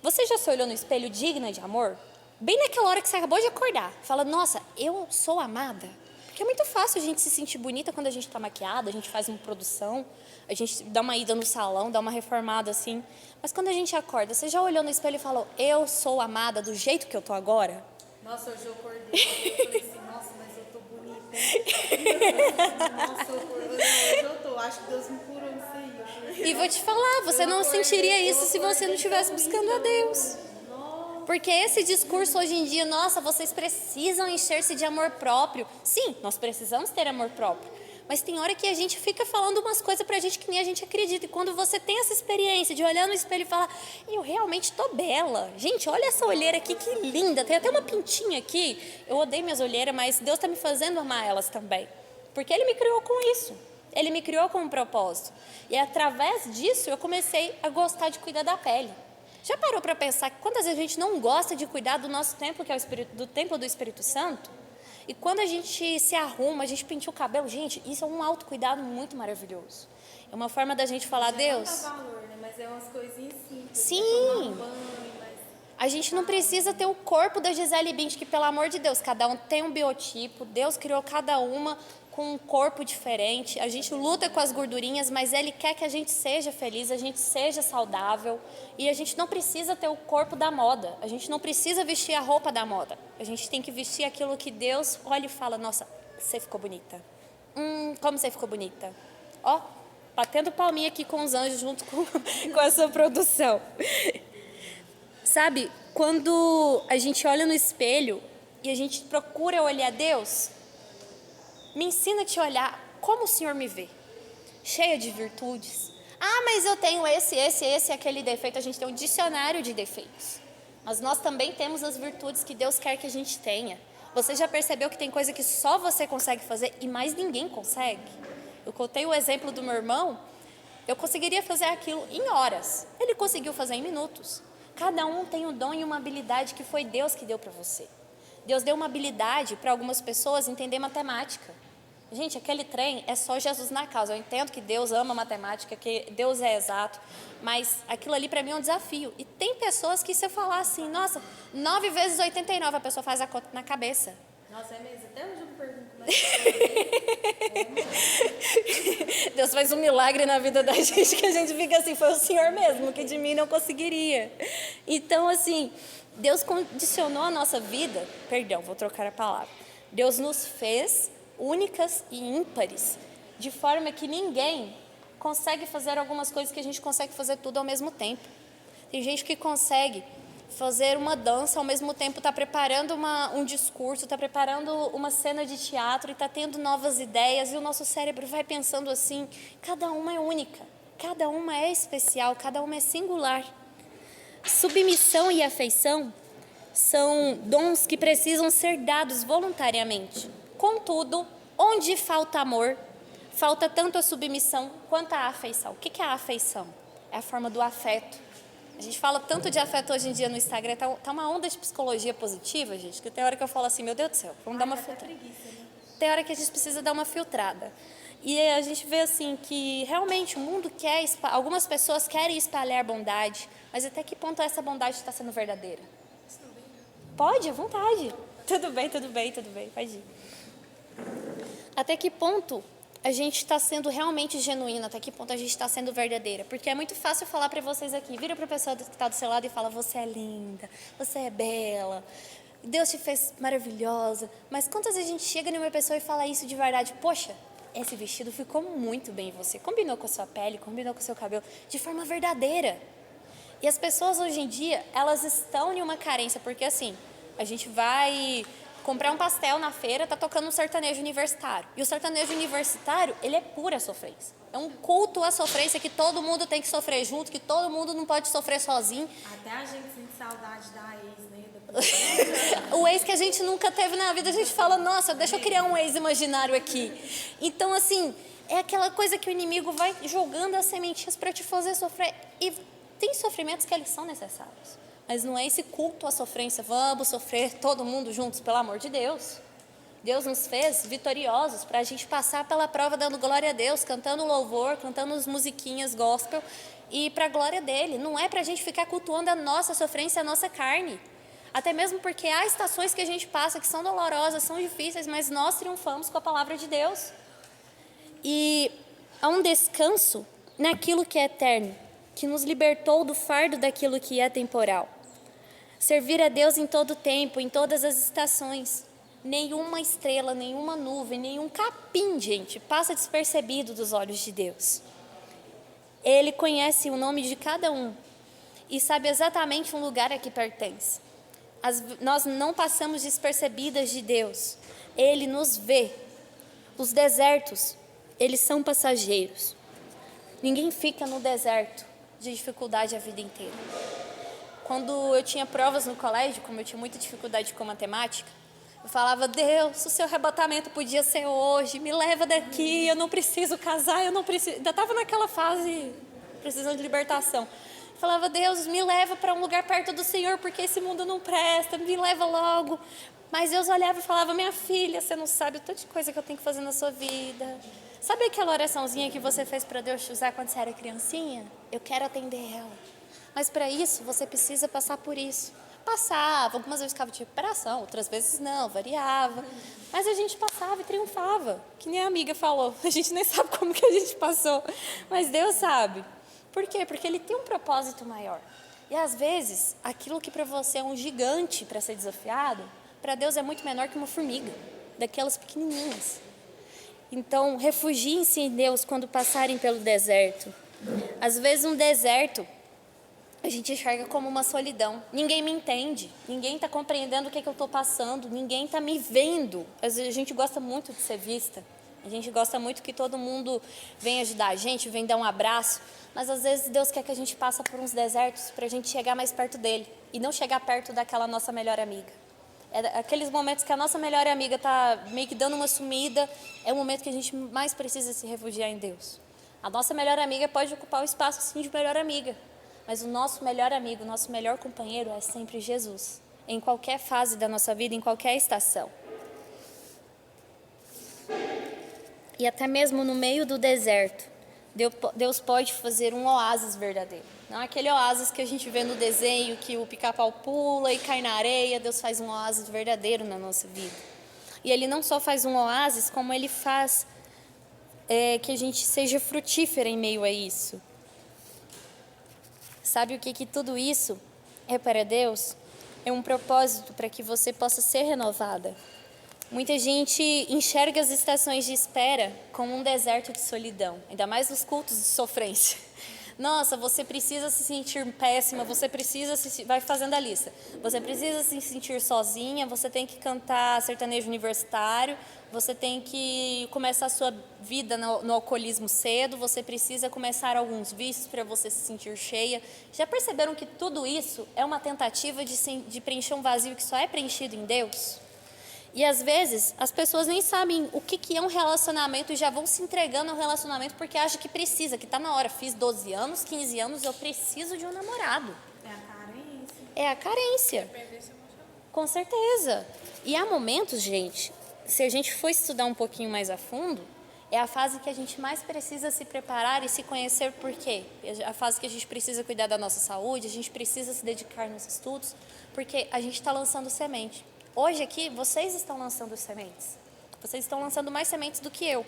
Você já se olhou no espelho digna de amor? Bem naquela hora que você acabou de acordar. Fala, nossa, eu sou amada. Porque é muito fácil a gente se sentir bonita quando a gente está maquiada, a gente faz uma produção, a gente dá uma ida no salão, dá uma reformada assim. Mas quando a gente acorda, você já olhou no espelho e falou, eu sou amada do jeito que eu tô agora? Nossa, hoje eu acordei e falei assim, nossa, mas eu tô bonita, hein? Nossa, hoje eu tô, acho que Deus me curou isso aí. E vou te falar, você não sentiria isso se você não estivesse buscando a Deus. Porque esse discurso hoje em dia, nossa, vocês precisam encher-se de amor próprio. Sim, nós precisamos ter amor próprio. Mas tem hora que a gente fica falando umas coisas pra gente que nem a gente acredita. E quando você tem essa experiência de olhar no espelho e falar, eu realmente tô bela. Gente, olha essa olheira aqui, que linda. Tem até uma pintinha aqui. Eu odeio minhas olheiras, mas Deus tá me fazendo amar elas também. Porque Ele me criou com isso. Ele me criou com um propósito. E através disso eu comecei a gostar de cuidar da pele. Já parou para pensar que quantas vezes a gente não gosta de cuidar do nosso templo, que é do templo do Espírito Santo? E quando a gente se arruma, a gente penteia o cabelo, gente, isso é um autocuidado muito maravilhoso. É uma forma da gente falar, Deus... Não dá valor, né? Mas é umas coisinhas simples. Sim. Tomar um banho, mas... A gente não precisa ter o corpo da Gisele Bündchen, que pelo amor de Deus, cada um tem um biotipo, Deus criou cada uma com um corpo diferente, a gente luta com as gordurinhas, mas Ele quer que a gente seja feliz, a gente seja saudável, e a gente não precisa ter o corpo da moda, a gente não precisa vestir a roupa da moda, a gente tem que vestir aquilo que Deus olha e fala, nossa, você ficou bonita, como você ficou bonita, ó, batendo palminha aqui com os anjos junto com a sua produção. Sabe, quando a gente olha no espelho e a gente procura olhar Deus, me ensina a te olhar como o Senhor me vê, cheia de virtudes. Ah, mas eu tenho esse, aquele defeito. A gente tem um dicionário de defeitos. Mas nós também temos as virtudes que Deus quer que a gente tenha. Você já percebeu que tem coisa que só você consegue fazer e mais ninguém consegue? Eu contei o exemplo do meu irmão, eu conseguiria fazer aquilo em horas. Ele conseguiu fazer em minutos. Cada um tem um dom e uma habilidade que foi Deus que deu para você. Deus deu uma habilidade para algumas pessoas entender matemática. Gente, aquele trem é só Jesus na causa. Eu entendo que Deus ama matemática, que Deus é exato, mas aquilo ali para mim é um desafio. E tem pessoas que se eu falar assim, nossa, 9 vezes 89, a pessoa faz a conta na cabeça. Nossa, é mesmo? Até hoje eu me pergunto como é que Deus faz um milagre na vida da gente que a gente fica assim, foi o Senhor mesmo, que de mim não conseguiria. Então, assim, Deus condicionou a nossa vida, vou trocar a palavra. Deus nos fez únicas e ímpares, de forma que ninguém consegue fazer algumas coisas que a gente consegue fazer tudo ao mesmo tempo. Tem gente que consegue fazer uma dança, ao mesmo tempo está preparando um discurso, está preparando uma cena de teatro e está tendo novas ideias, e o nosso cérebro vai pensando assim, cada uma é única, cada uma é especial, cada uma é singular. Submissão e afeição são dons que precisam ser dados voluntariamente. Contudo, Onde falta amor, falta tanto a submissão quanto a afeição. O que é a afeição? É a forma do afeto. A gente fala tanto de afeto hoje em dia no Instagram, tá uma onda de psicologia positiva, gente, que tem hora que eu falo assim, meu Deus do céu, vamos dar uma filtrada. Tem hora que a gente precisa dar uma filtrada. E a gente vê assim que realmente o mundo quer, algumas pessoas querem espalhar bondade, mas até que ponto essa bondade está sendo verdadeira? Pode, à vontade. Tudo bem, pode ir. Até que ponto a gente está sendo realmente genuína, até que ponto a gente está sendo verdadeira? Porque é muito fácil falar para vocês aqui, vira para a pessoa que está do seu lado e fala, você é linda, você é bela, Deus te fez maravilhosa. Mas quantas vezes a gente chega numa pessoa e fala isso de verdade? Poxa, esse vestido ficou muito bem em você, combinou com a sua pele, combinou com o seu cabelo, de forma verdadeira. E as pessoas hoje em dia, elas estão em uma carência, porque assim, a gente vai comprar um pastel na feira, tá tocando um sertanejo universitário. E o sertanejo universitário, ele é pura sofrência. É um culto à sofrência que todo mundo tem que sofrer junto, que todo mundo não pode sofrer sozinho. Até a gente sente saudade da ex, né? O ex que a gente nunca teve na vida, a gente fala, nossa, deixa eu criar um ex imaginário aqui. Então, assim, é aquela coisa que o inimigo vai jogando as sementinhas para te fazer sofrer. E tem sofrimentos que eles são necessários. Mas não é esse culto à sofrência, vamos sofrer todo mundo juntos, pelo amor de Deus. Deus nos fez vitoriosos para a gente passar pela prova dando glória a Deus, cantando louvor, cantando as musiquinhas gospel e para a glória dele. Não é para a gente ficar cultuando a nossa sofrência, a nossa carne. Até mesmo porque há estações que a gente passa que são dolorosas, são difíceis, mas nós triunfamos com a palavra de Deus. E há um descanso naquilo que é eterno, que nos libertou do fardo daquilo que é temporal. Servir a Deus em todo tempo, em todas as estações. Nenhuma estrela, nenhuma nuvem, nenhum capim, gente, passa despercebido dos olhos de Deus. Ele conhece o nome de cada um e sabe exatamente o lugar a que pertence. Nós não passamos despercebidas de Deus. Ele nos vê. Os desertos, eles são passageiros. Ninguém fica no deserto de dificuldade a vida inteira. Quando eu tinha provas no colégio, como eu tinha muita dificuldade com matemática, eu falava, Deus, o seu arrebatamento podia ser hoje, me leva daqui, eu não preciso casar, eu não preciso... Ainda estava naquela fase precisando de libertação. Eu falava, Deus, me leva para um lugar perto do Senhor, porque esse mundo não presta, me leva logo. Mas Deus olhava e falava, minha filha, você não sabe o tanto de coisa que eu tenho que fazer na sua vida. Sabe aquela oraçãozinha que você fez para Deus te usar quando você era criancinha? Eu quero atender ela. Mas para isso, você precisa passar por isso. Passava, algumas vezes ficava de recuperação, outras vezes não, variava. Mas a gente passava e triunfava, que nem a amiga falou. A gente nem sabe como que a gente passou, mas Deus sabe. Por quê? Porque Ele tem um propósito maior. E às vezes, aquilo que para você é um gigante para ser desafiado, para Deus é muito menor que uma formiga, daquelas pequenininhas. Então, refugiem-se em Deus quando passarem pelo deserto. Às vezes um deserto a gente enxerga como uma solidão. Ninguém me entende, ninguém está compreendendo o que eu estou passando, ninguém está me vendo. Às vezes a gente gosta muito de ser vista, a gente gosta muito que todo mundo venha ajudar a gente, venha dar um abraço, mas às vezes Deus quer que a gente passe por uns desertos para a gente chegar mais perto dele e não chegar perto daquela nossa melhor amiga. É aqueles momentos que a nossa melhor amiga está meio que dando uma sumida, é o momento que a gente mais precisa se refugiar em Deus. A nossa melhor amiga pode ocupar o espaço sim de melhor amiga, mas o nosso melhor amigo, o nosso melhor companheiro é sempre Jesus, em qualquer fase da nossa vida, em qualquer estação. E até mesmo no meio do deserto, Deus pode fazer um oásis verdadeiro. Não é aquele oásis que a gente vê no desenho, que o pica-pau pula e cai na areia. Deus faz um oásis verdadeiro na nossa vida. E Ele não só faz um oásis, como Ele faz que a gente seja frutífera em meio a isso. Sabe o que tudo isso é para Deus? É um propósito para que você possa ser renovada. Muita gente enxerga as estações de espera como um deserto de solidão, ainda mais nos cultos de sofrência. Nossa, você precisa se sentir péssima, você precisa vai fazendo a lista. Você precisa se sentir sozinha, você tem que cantar sertanejo universitário, você tem que começar a sua vida no alcoolismo cedo, você precisa começar alguns vícios para você se sentir cheia. Já perceberam que tudo isso é uma tentativa de preencher um vazio que só é preenchido em Deus? E às vezes as pessoas nem sabem o que é um relacionamento e já vão se entregando ao relacionamento porque acham que precisa, que está na hora. Fiz 12 anos, 15 anos, eu preciso de um namorado. É a carência. É a carência. Com certeza. E há momentos, gente, se a gente for estudar um pouquinho mais a fundo, é a fase que a gente mais precisa se preparar e se conhecer. Por quê? É a fase que a gente precisa cuidar da nossa saúde, a gente precisa se dedicar nos estudos, porque a gente está lançando semente. Hoje aqui, vocês estão lançando sementes. Vocês estão lançando mais sementes do que eu.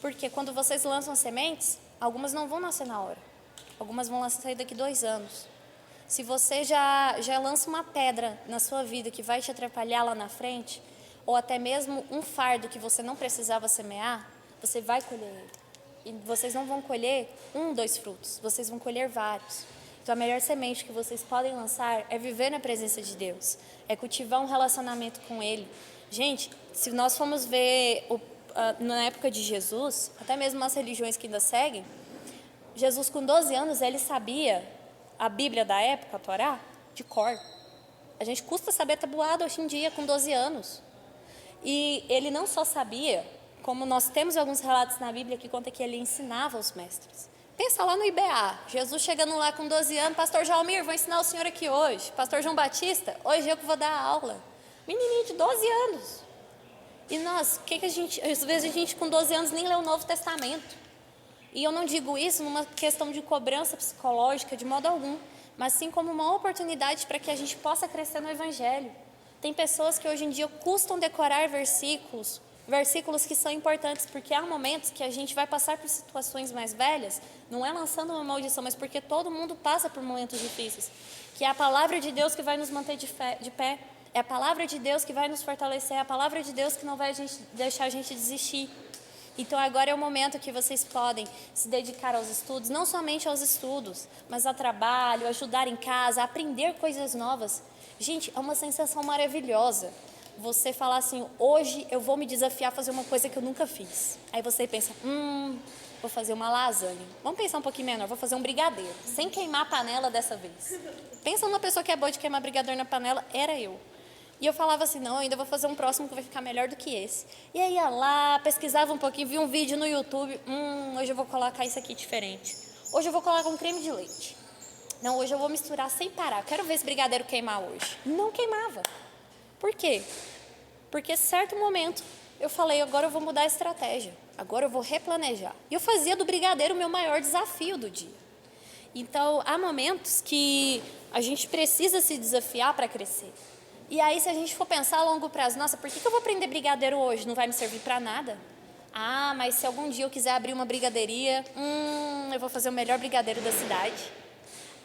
Porque quando vocês lançam sementes, algumas não vão nascer na hora. Algumas vão nascer daqui 2 anos. Se você já lança uma pedra na sua vida que vai te atrapalhar lá na frente, ou até mesmo um fardo que você não precisava semear, você vai colher ele. E vocês não vão colher 1, 2 frutos, vocês vão colher vários. Então, a melhor semente que vocês podem lançar é viver na presença de Deus, é cultivar um relacionamento com Ele. Gente, se nós formos ver na época de Jesus, até mesmo as religiões que ainda seguem, Jesus com 12 anos, ele sabia a Bíblia da época, a Torá, de cor. A gente custa saber tabuado hoje em dia com 12 anos. E ele não só sabia, como nós temos alguns relatos na Bíblia que conta que ele ensinava os mestres. Pensa lá no IBA, Jesus chegando lá com 12 anos, Pastor Jalmir, vou ensinar o senhor aqui hoje. Pastor João Batista, hoje eu que vou dar a aula. Menininho de 12 anos. E nós, às vezes a gente com 12 anos nem lê o Novo Testamento. E eu não digo isso numa questão de cobrança psicológica, de modo algum, mas sim como uma oportunidade para que a gente possa crescer no Evangelho. Tem pessoas que hoje em dia custam decorar versículos que são importantes, porque há momentos que a gente vai passar por situações mais velhas, não é lançando uma maldição, mas porque todo mundo passa por momentos difíceis, que é a palavra de Deus que vai nos manter de pé, é a palavra de Deus que vai nos fortalecer, é a palavra de Deus que não vai deixar a gente desistir. Então agora é o momento que vocês podem se dedicar aos estudos, não somente aos estudos, mas ao trabalho, ajudar em casa, aprender coisas novas. Gente, é uma sensação maravilhosa você falar assim, hoje eu vou me desafiar a fazer uma coisa que eu nunca fiz. Aí você pensa, vou fazer uma lasanha. Vamos pensar um pouquinho menor, vou fazer um brigadeiro, sem queimar a panela dessa vez. Pensa numa pessoa que é boa de queimar brigadeiro na panela, era eu. E eu falava assim, não, eu ainda vou fazer um próximo que vai ficar melhor do que esse. E aí ia lá, pesquisava um pouquinho, vi um vídeo no YouTube, hoje eu vou colocar isso aqui diferente. Hoje eu vou colocar um creme de leite. Não, hoje eu vou misturar sem parar. Quero ver esse brigadeiro queimar hoje. Não queimava. Por quê? Porque certo momento eu falei, agora eu vou mudar a estratégia. Agora eu vou replanejar. E eu fazia do brigadeiro o meu maior desafio do dia. Então, há momentos que a gente precisa se desafiar para crescer. E aí, se a gente for pensar a longo prazo, nossa, por que eu vou aprender brigadeiro hoje? Não vai me servir para nada? Ah, mas se algum dia eu quiser abrir uma brigadeiria, eu vou fazer o melhor brigadeiro da cidade.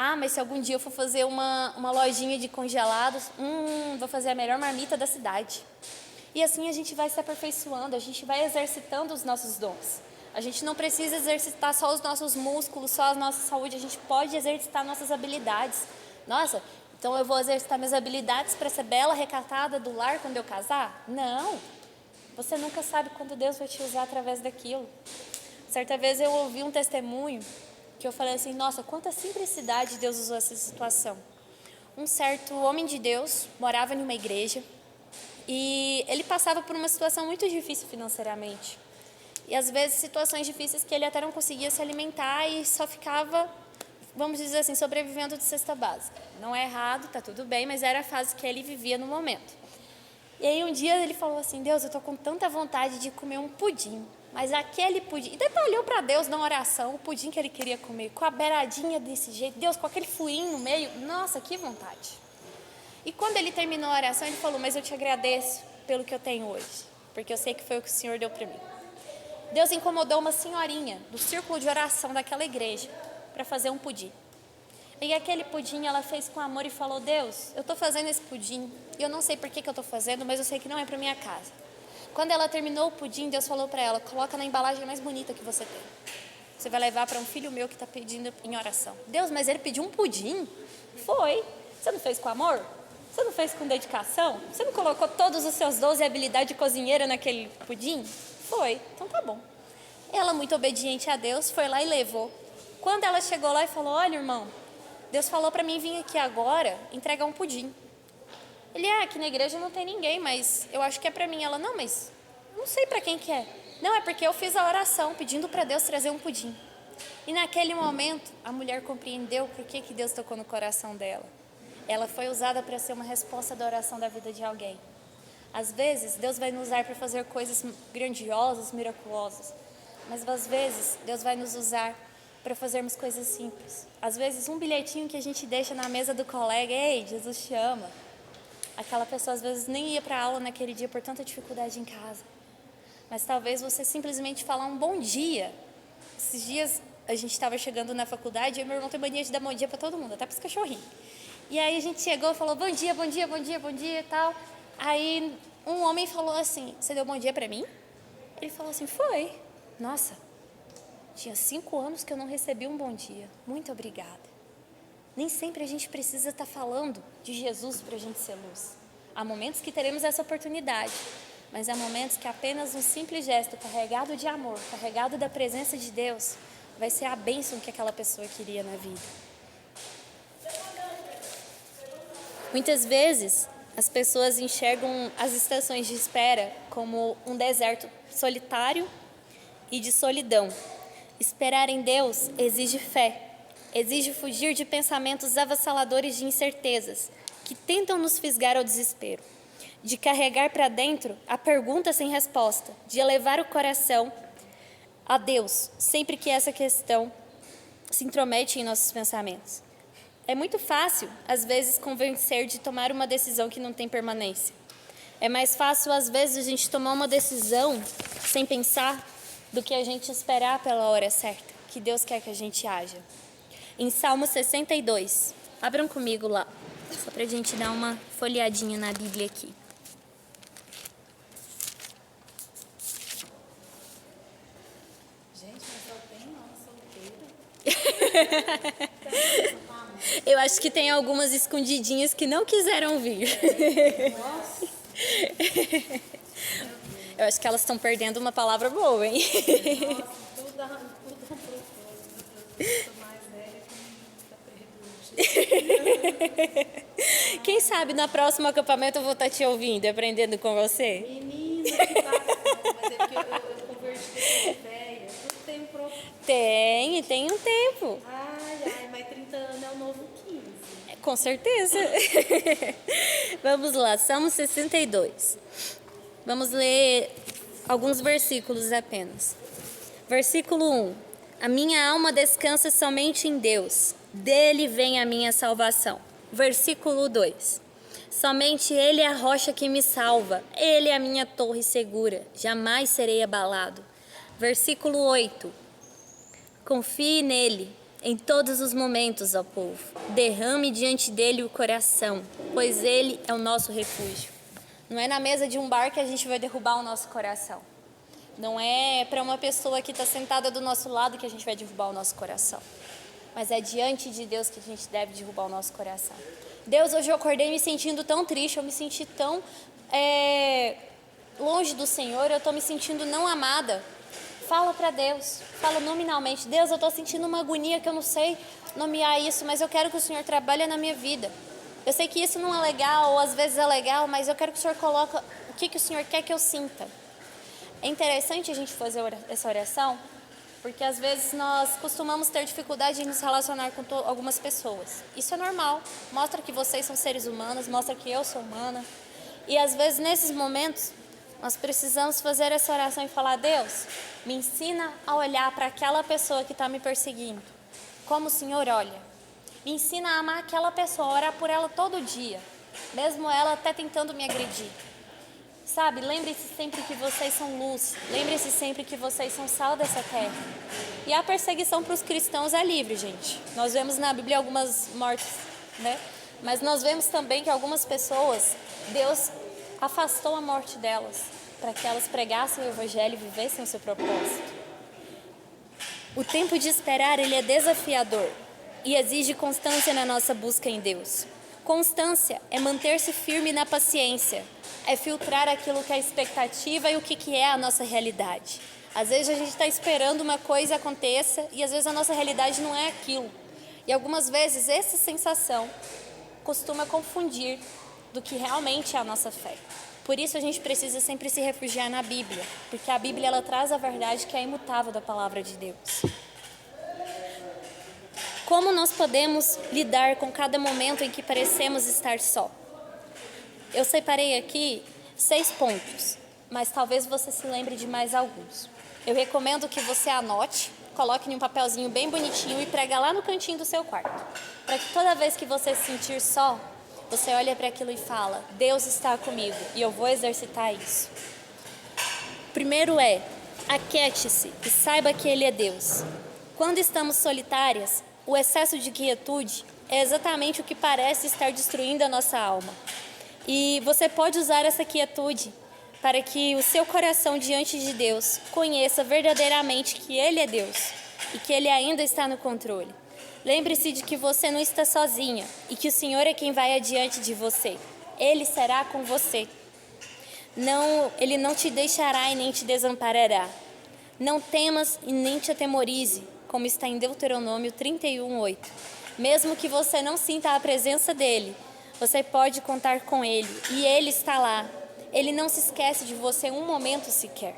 Ah, mas se algum dia eu for fazer uma lojinha de congelados, vou fazer a melhor marmita da cidade. E assim a gente vai se aperfeiçoando, a gente vai exercitando os nossos dons. A gente não precisa exercitar só os nossos músculos, só a nossa saúde, a gente pode exercitar nossas habilidades. Nossa, então eu vou exercitar minhas habilidades para ser bela, recatada do lar quando eu casar? Não. Você nunca sabe quando Deus vai te usar através daquilo. Certa vez eu ouvi um testemunho que eu falei assim, nossa, quanta simplicidade Deus usou essa situação. Um certo homem de Deus morava em uma igreja e ele passava por uma situação muito difícil financeiramente. E às vezes situações difíceis que ele até não conseguia se alimentar e só ficava, vamos dizer assim, sobrevivendo de cesta básica. Não é errado, tá tudo bem, mas era a fase que ele vivia no momento. E aí um dia ele falou assim, Deus, eu tô com tanta vontade de comer um pudim. Mas aquele pudim, e depois olhou para Deus na oração, o pudim que ele queria comer, com a beiradinha desse jeito, Deus, com aquele furinho no meio, nossa, que vontade. E quando ele terminou a oração, ele falou, mas eu te agradeço pelo que eu tenho hoje, porque eu sei que foi o que o Senhor deu para mim. Deus incomodou uma senhorinha do círculo de oração daquela igreja para fazer um pudim. E aquele pudim ela fez com amor e falou, Deus, eu estou fazendo esse pudim, e eu não sei por que eu estou fazendo, mas eu sei que não é para minha casa. Quando ela terminou o pudim, Deus falou para ela, coloca na embalagem mais bonita que você tem. Você vai levar para um filho meu que está pedindo em oração. Deus, mas ele pediu um pudim? Foi. Você não fez com amor? Você não fez com dedicação? Você não colocou todos os seus dons e habilidade de cozinheira naquele pudim? Foi. Então tá bom. Ela, muito obediente a Deus, foi lá e levou. Quando ela chegou lá e falou, olha, irmão, Deus falou para mim vir aqui agora entregar um pudim. Ele, aqui na igreja não tem ninguém, mas eu acho que é para mim. Ela, não, mas não sei para quem que é. Não, é porque eu fiz a oração pedindo para Deus trazer um pudim. E naquele momento, a mulher compreendeu por que Deus tocou no coração dela. Ela foi usada para ser uma resposta da oração da vida de alguém. Às vezes, Deus vai nos usar para fazer coisas grandiosas, miraculosas. Mas às vezes, Deus vai nos usar para fazermos coisas simples. Às vezes, um bilhetinho que a gente deixa na mesa do colega, ei, Jesus te ama. Aquela pessoa às vezes nem ia para a aula naquele dia por tanta dificuldade em casa. Mas talvez você simplesmente falar um bom dia. Esses dias a gente estava chegando na faculdade e meu irmão tem mania de dar bom dia para todo mundo, até para os cachorrinhos. E aí a gente chegou e falou bom dia, bom dia, bom dia, bom dia e tal. Aí um homem falou assim, você deu bom dia para mim? Ele falou assim, foi. Nossa, tinha 5 anos que eu não recebi um bom dia. Muito obrigada. Nem sempre a gente precisa estar falando de Jesus para a gente ser luz. Há momentos que teremos essa oportunidade, mas há momentos que apenas um simples gesto carregado de amor, carregado da presença de Deus, vai ser a bênção que aquela pessoa queria na vida. Muitas vezes, as pessoas enxergam as estações de espera como um deserto solitário e de solidão. Esperar em Deus exige fé. Exige fugir de pensamentos avassaladores de incertezas que tentam nos fisgar ao desespero, de carregar para dentro a pergunta sem resposta, de elevar o coração a Deus sempre que essa questão se intromete em nossos pensamentos. É muito fácil, às vezes, convencer de tomar uma decisão que não tem permanência. É mais fácil, às vezes, a gente tomar uma decisão sem pensar do que a gente esperar pela hora certa, que Deus quer que a gente haja. Em Salmo 62, abram comigo lá, só para a gente dar uma folheadinha na Bíblia aqui. Gente, mas só tem nome solteira. Eu acho que tem algumas escondidinhas que não quiseram vir. Nossa. Eu acho que elas estão perdendo uma palavra boa, hein? Nossa, tudo a propósito. Meu Deus, eu sou mais velha que tá perdido. Quem sabe no próximo acampamento eu vou estar te ouvindo, aprendendo com você? Menina, que bacana. Mas é porque eu converti depois de velha. Tudo tem um propósito. Tem um tempo. Ai, mas 30 anos é o novo 15. Com certeza. Vamos lá, Salmo 62. Vamos ler alguns versículos apenas. Versículo 1. A minha alma descansa somente em Deus. Dele vem a minha salvação. Versículo 2. Somente Ele é a rocha que me salva. Ele é a minha torre segura. Jamais serei abalado. Versículo 8. Confie nele em todos os momentos, ó povo. Derrame diante dele o coração, pois ele é o nosso refúgio. Não é na mesa de um bar que a gente vai derrubar o nosso coração. Não é para uma pessoa que está sentada do nosso lado que a gente vai derrubar o nosso coração. Mas é diante de Deus que a gente deve derrubar o nosso coração. Deus, hoje eu acordei me sentindo tão triste, eu me senti tão longe do Senhor, eu estou me sentindo não amada. Fala para Deus, fala nominalmente. Deus, eu estou sentindo uma agonia que eu não sei nomear isso, mas eu quero que o Senhor trabalhe na minha vida. Eu sei que isso não é legal, ou às vezes é legal, mas eu quero que o Senhor coloque o que o Senhor quer que eu sinta. É interessante a gente fazer essa oração, porque às vezes nós costumamos ter dificuldade em nos relacionar com algumas pessoas. Isso é normal, mostra que vocês são seres humanos, mostra que eu sou humana. E às vezes nesses momentos nós precisamos fazer essa oração e falar: Deus, me ensina a olhar para aquela pessoa que está me perseguindo, como o Senhor olha. Me ensina a amar aquela pessoa, a orar por ela todo dia, mesmo ela até tentando me agredir. Sabe, lembre-se sempre que vocês são luz, lembre-se sempre que vocês são sal dessa terra. E a perseguição para os cristãos é livre, gente. Nós vemos na Bíblia algumas mortes, né? Mas nós vemos também que algumas pessoas, Deus afastou a morte delas, para que elas pregassem o Evangelho e vivessem o seu propósito. O tempo de esperar, ele é desafiador e exige constância na nossa busca em Deus. Constância é manter-se firme na paciência, é filtrar aquilo que é a expectativa e o que é a nossa realidade. Às vezes a gente está esperando uma coisa aconteça e às vezes a nossa realidade não é aquilo. E algumas vezes essa sensação costuma confundir do que realmente é a nossa fé. Por isso a gente precisa sempre se refugiar na Bíblia, porque a Bíblia ela traz a verdade que é imutável da palavra de Deus. Como nós podemos lidar com cada momento em que parecemos estar só? Eu separei aqui 6 pontos, mas talvez você se lembre de mais alguns. Eu recomendo que você anote, coloque em um papelzinho bem bonitinho e prega lá no cantinho do seu quarto, para que toda vez que você se sentir só, você olha para aquilo e fala: Deus está comigo e eu vou exercitar isso. Primeiro é, aquiete-se e saiba que Ele é Deus. Quando estamos solitárias, o excesso de quietude é exatamente o que parece estar destruindo a nossa alma. E você pode usar essa quietude para que o seu coração diante de Deus conheça verdadeiramente que Ele é Deus e que Ele ainda está no controle. Lembre-se de que você não está sozinha e que o Senhor é quem vai adiante de você. Ele será com você. Ele não te deixará e nem te desamparará. Não temas e nem te atemorize, como está em Deuteronômio 31:8. Mesmo que você não sinta a presença dele, você pode contar com ele e ele está lá. Ele não se esquece de você um momento sequer.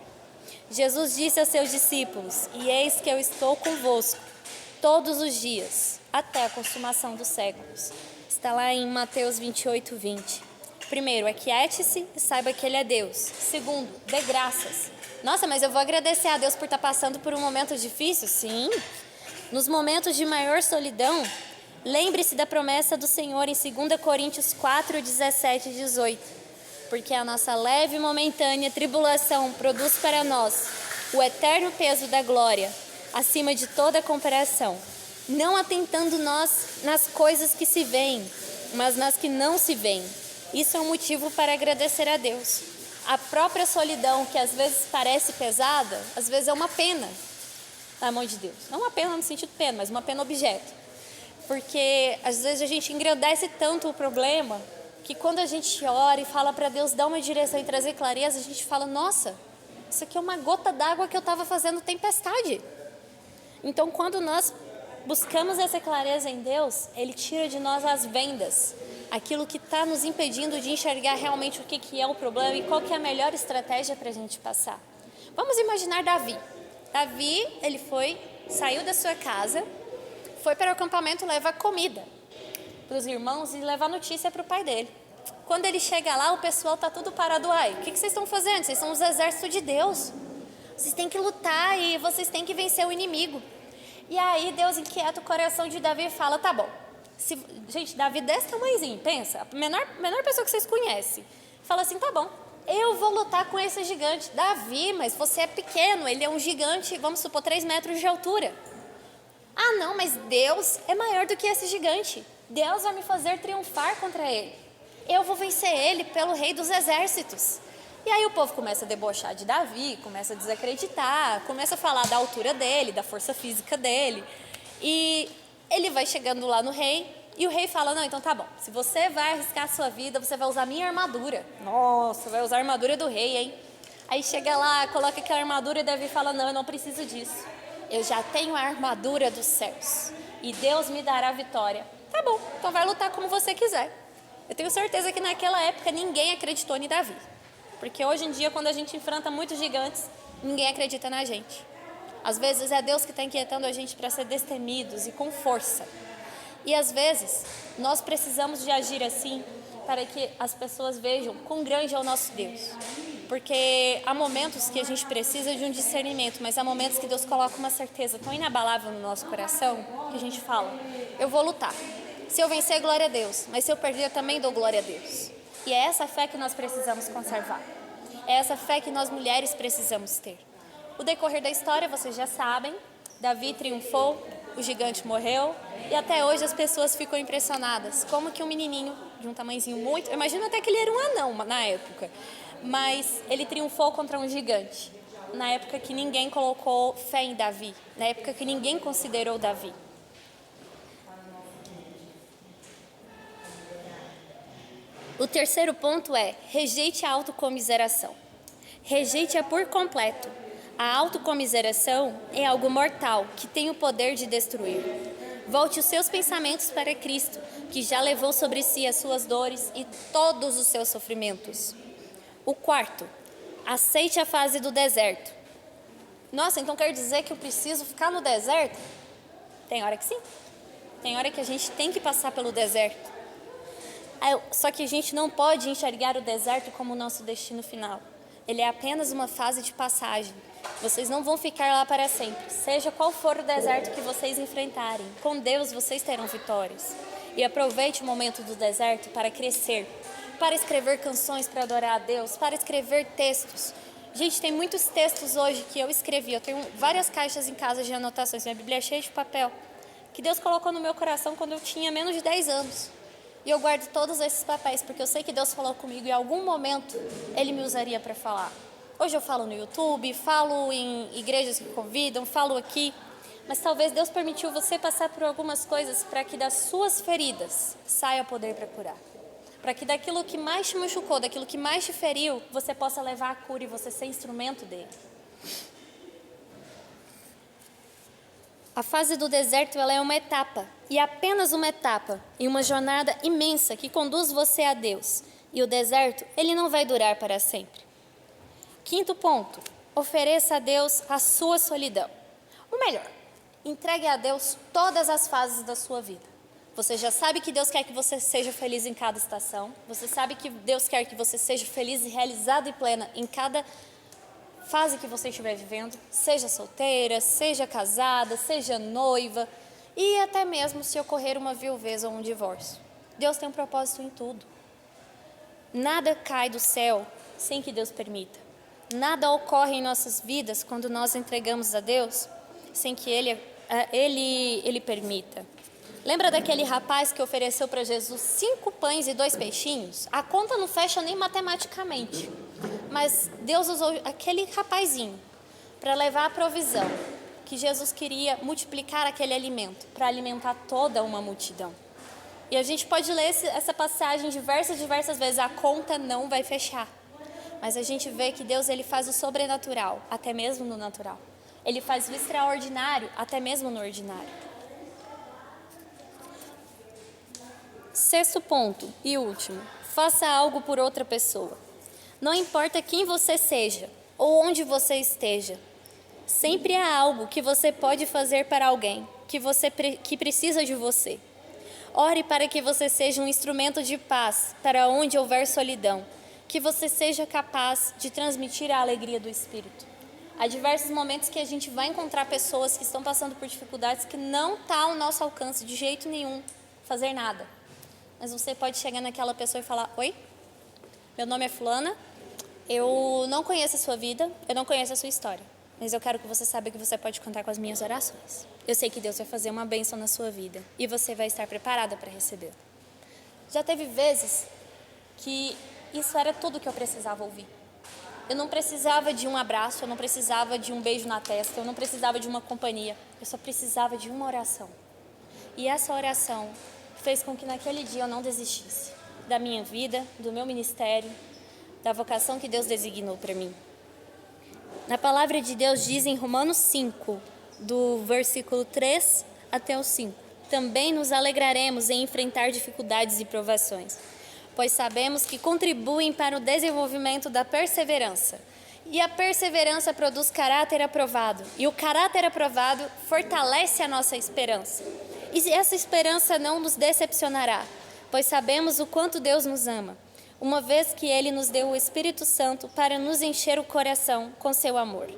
Jesus disse aos seus discípulos: e eis que eu estou convosco todos os dias, até a consumação dos séculos. Está lá em Mateus 28:20. Primeiro, aquiete-se e saiba que Ele é Deus. Segundo, dê graças. Nossa, mas eu vou agradecer a Deus por estar passando por um momento difícil? Sim. Nos momentos de maior solidão, lembre-se da promessa do Senhor em 2 Coríntios 4:17 e 18. Porque a nossa leve e momentânea tribulação produz para nós o eterno peso da glória, acima de toda comparação, não atentando nós nas coisas que se veem, mas nas que não se veem. Isso é um motivo para agradecer a Deus. A própria solidão, que às vezes parece pesada, às vezes é uma pena na mão de Deus. Não uma pena no sentido pena, mas uma pena objeto. Porque às vezes a gente engrandece tanto o problema, que quando a gente ora e fala para Deus dar uma direção e trazer clareza, a gente fala: nossa, isso aqui é uma gota d'água que eu estava fazendo tempestade. Então, quando nós buscamos essa clareza em Deus, Ele tira de nós as vendas, aquilo que está nos impedindo de enxergar realmente o que é o problema e qual que é a melhor estratégia para a gente passar. Vamos imaginar Davi. Davi, ele saiu da sua casa, foi para o acampamento levar comida para os irmãos e levar notícia para o pai dele. Quando ele chega lá, o pessoal está tudo parado. Ai, o que vocês estão fazendo? Vocês são os exércitos de Deus. Vocês têm que lutar e vocês têm que vencer o inimigo. E aí Deus inquieta o coração de Davi e fala: tá bom. Gente, Davi desse tamanhozinho, pensa, a menor pessoa que vocês conhecem. Fala assim: tá bom, eu vou lutar com esse gigante. Davi, mas você é pequeno, ele é um gigante, vamos supor, 3 metros de altura. Ah não, mas Deus é maior do que esse gigante. Deus vai me fazer triunfar contra ele. Eu vou vencer ele pelo rei dos exércitos. E aí o povo começa a debochar de Davi, começa a desacreditar, começa a falar da altura dele, da força física dele. E ele vai chegando lá no rei, e o rei fala: não, então tá bom, se você vai arriscar a sua vida, você vai usar a minha armadura. Nossa, vai usar a armadura do rei, hein? Aí chega lá, coloca aquela armadura e Davi fala: não, eu não preciso disso. Eu já tenho a armadura dos céus, e Deus me dará a vitória. Tá bom, então vai lutar como você quiser. Eu tenho certeza que naquela época ninguém acreditou em Davi. Porque hoje em dia, quando a gente enfrenta muitos gigantes, ninguém acredita na gente. Às vezes é Deus que está inquietando a gente para ser destemidos e com força. E às vezes, nós precisamos de agir assim para que as pessoas vejam quão grande é o nosso Deus. Porque há momentos que a gente precisa de um discernimento, mas há momentos que Deus coloca uma certeza tão inabalável no nosso coração, que a gente fala: eu vou lutar. Se eu vencer, glória a Deus. Mas se eu perder, eu também dou glória a Deus. E é essa fé que nós precisamos conservar. É essa fé que nós mulheres precisamos ter. O decorrer da história, vocês já sabem, Davi triunfou, o gigante morreu, e até hoje as pessoas ficam impressionadas. Como que um menininho de um tamanhozinho muito... Eu imagino até que ele era um anão na época. Mas ele triunfou contra um gigante. Na época que ninguém colocou fé em Davi. Na época que ninguém considerou Davi. O terceiro ponto é: rejeite a autocomiseração. Rejeite-a por completo. A autocomiseração é algo mortal que tem o poder de destruir. Volte os seus pensamentos para Cristo, que já levou sobre si as suas dores e todos os seus sofrimentos. O quarto, aceite a fase do deserto. Nossa, então quer dizer que eu preciso ficar no deserto? Tem hora que sim. Tem hora que a gente tem que passar pelo deserto. Só que a gente não pode enxergar o deserto como o nosso destino final. Ele é apenas uma fase de passagem. Vocês não vão ficar lá para sempre. Seja qual for o deserto que vocês enfrentarem, com Deus vocês terão vitórias. E aproveite o momento do deserto para crescer, para escrever canções para adorar a Deus, para escrever textos. Gente, tem muitos textos hoje que eu escrevi. Eu tenho várias caixas em casa de anotações. Minha Bíblia é cheia de papel, que Deus colocou no meu coração quando eu tinha menos de 10 anos. E eu guardo todos esses papéis, porque eu sei que Deus falou comigo e em algum momento Ele me usaria para falar. Hoje eu falo no YouTube, falo em igrejas que convidam, falo aqui. Mas talvez Deus permitiu você passar por algumas coisas para que das suas feridas saia poder para curar. Para que daquilo que mais te machucou, daquilo que mais te feriu, você possa levar a cura e você ser instrumento dele. A fase do deserto ela é uma etapa, e apenas uma etapa, em uma jornada imensa que conduz você a Deus. E o deserto, ele não vai durar para sempre. Quinto ponto, ofereça a Deus a sua solidão. O melhor, entregue a Deus todas as fases da sua vida. Você já sabe que Deus quer que você seja feliz em cada estação. Você sabe que Deus quer que você seja feliz e realizado e plena em cada fase que você estiver vivendo, seja solteira, seja casada, seja noiva e até mesmo se ocorrer uma viuvez ou um divórcio. Deus tem um propósito em tudo. Nada cai do céu sem que Deus permita. Nada ocorre em nossas vidas quando nós entregamos a Deus sem que Ele permita. Lembra daquele rapaz que ofereceu para Jesus 5 pães e 2 peixinhos? A conta não fecha nem matematicamente. Mas Deus usou aquele rapazinho para levar a provisão, que Jesus queria multiplicar aquele alimento, para alimentar toda uma multidão. E a gente pode ler essa passagem diversas vezes, a conta não vai fechar. Mas a gente vê que Deus ele faz o sobrenatural, até mesmo no natural. Ele faz o extraordinário, até mesmo no ordinário. Sexto ponto e último, faça algo por outra pessoa. Não importa quem você seja ou onde você esteja, sempre há algo que você pode fazer para alguém que precisa de você. Ore para que você seja um instrumento de paz para onde houver solidão, que você seja capaz de transmitir a alegria do Espírito. Há diversos momentos que a gente vai encontrar pessoas que estão passando por dificuldades que não está ao nosso alcance de jeito nenhum fazer nada. Mas você pode chegar naquela pessoa e falar: oi, meu nome é fulana, eu não conheço a sua vida, eu não conheço a sua história, mas eu quero que você saiba que você pode contar com as minhas orações. Eu sei que Deus vai fazer uma bênção na sua vida e você vai estar preparada para recebê-la. Já teve vezes que isso era tudo que eu precisava ouvir. Eu não precisava de um abraço, eu não precisava de um beijo na testa, eu não precisava de uma companhia, eu só precisava de uma oração. E essa oração fez com que naquele dia eu não desistisse da minha vida, do meu ministério, da vocação que Deus designou para mim. Na palavra de Deus diz em Romanos 5, do versículo 3 até o 5: também nos alegraremos em enfrentar dificuldades e provações, pois sabemos que contribuem para o desenvolvimento da perseverança. E a perseverança produz caráter aprovado, e o caráter aprovado fortalece a nossa esperança. E essa esperança não nos decepcionará, pois sabemos o quanto Deus nos ama, uma vez que Ele nos deu o Espírito Santo para nos encher o coração com seu amor.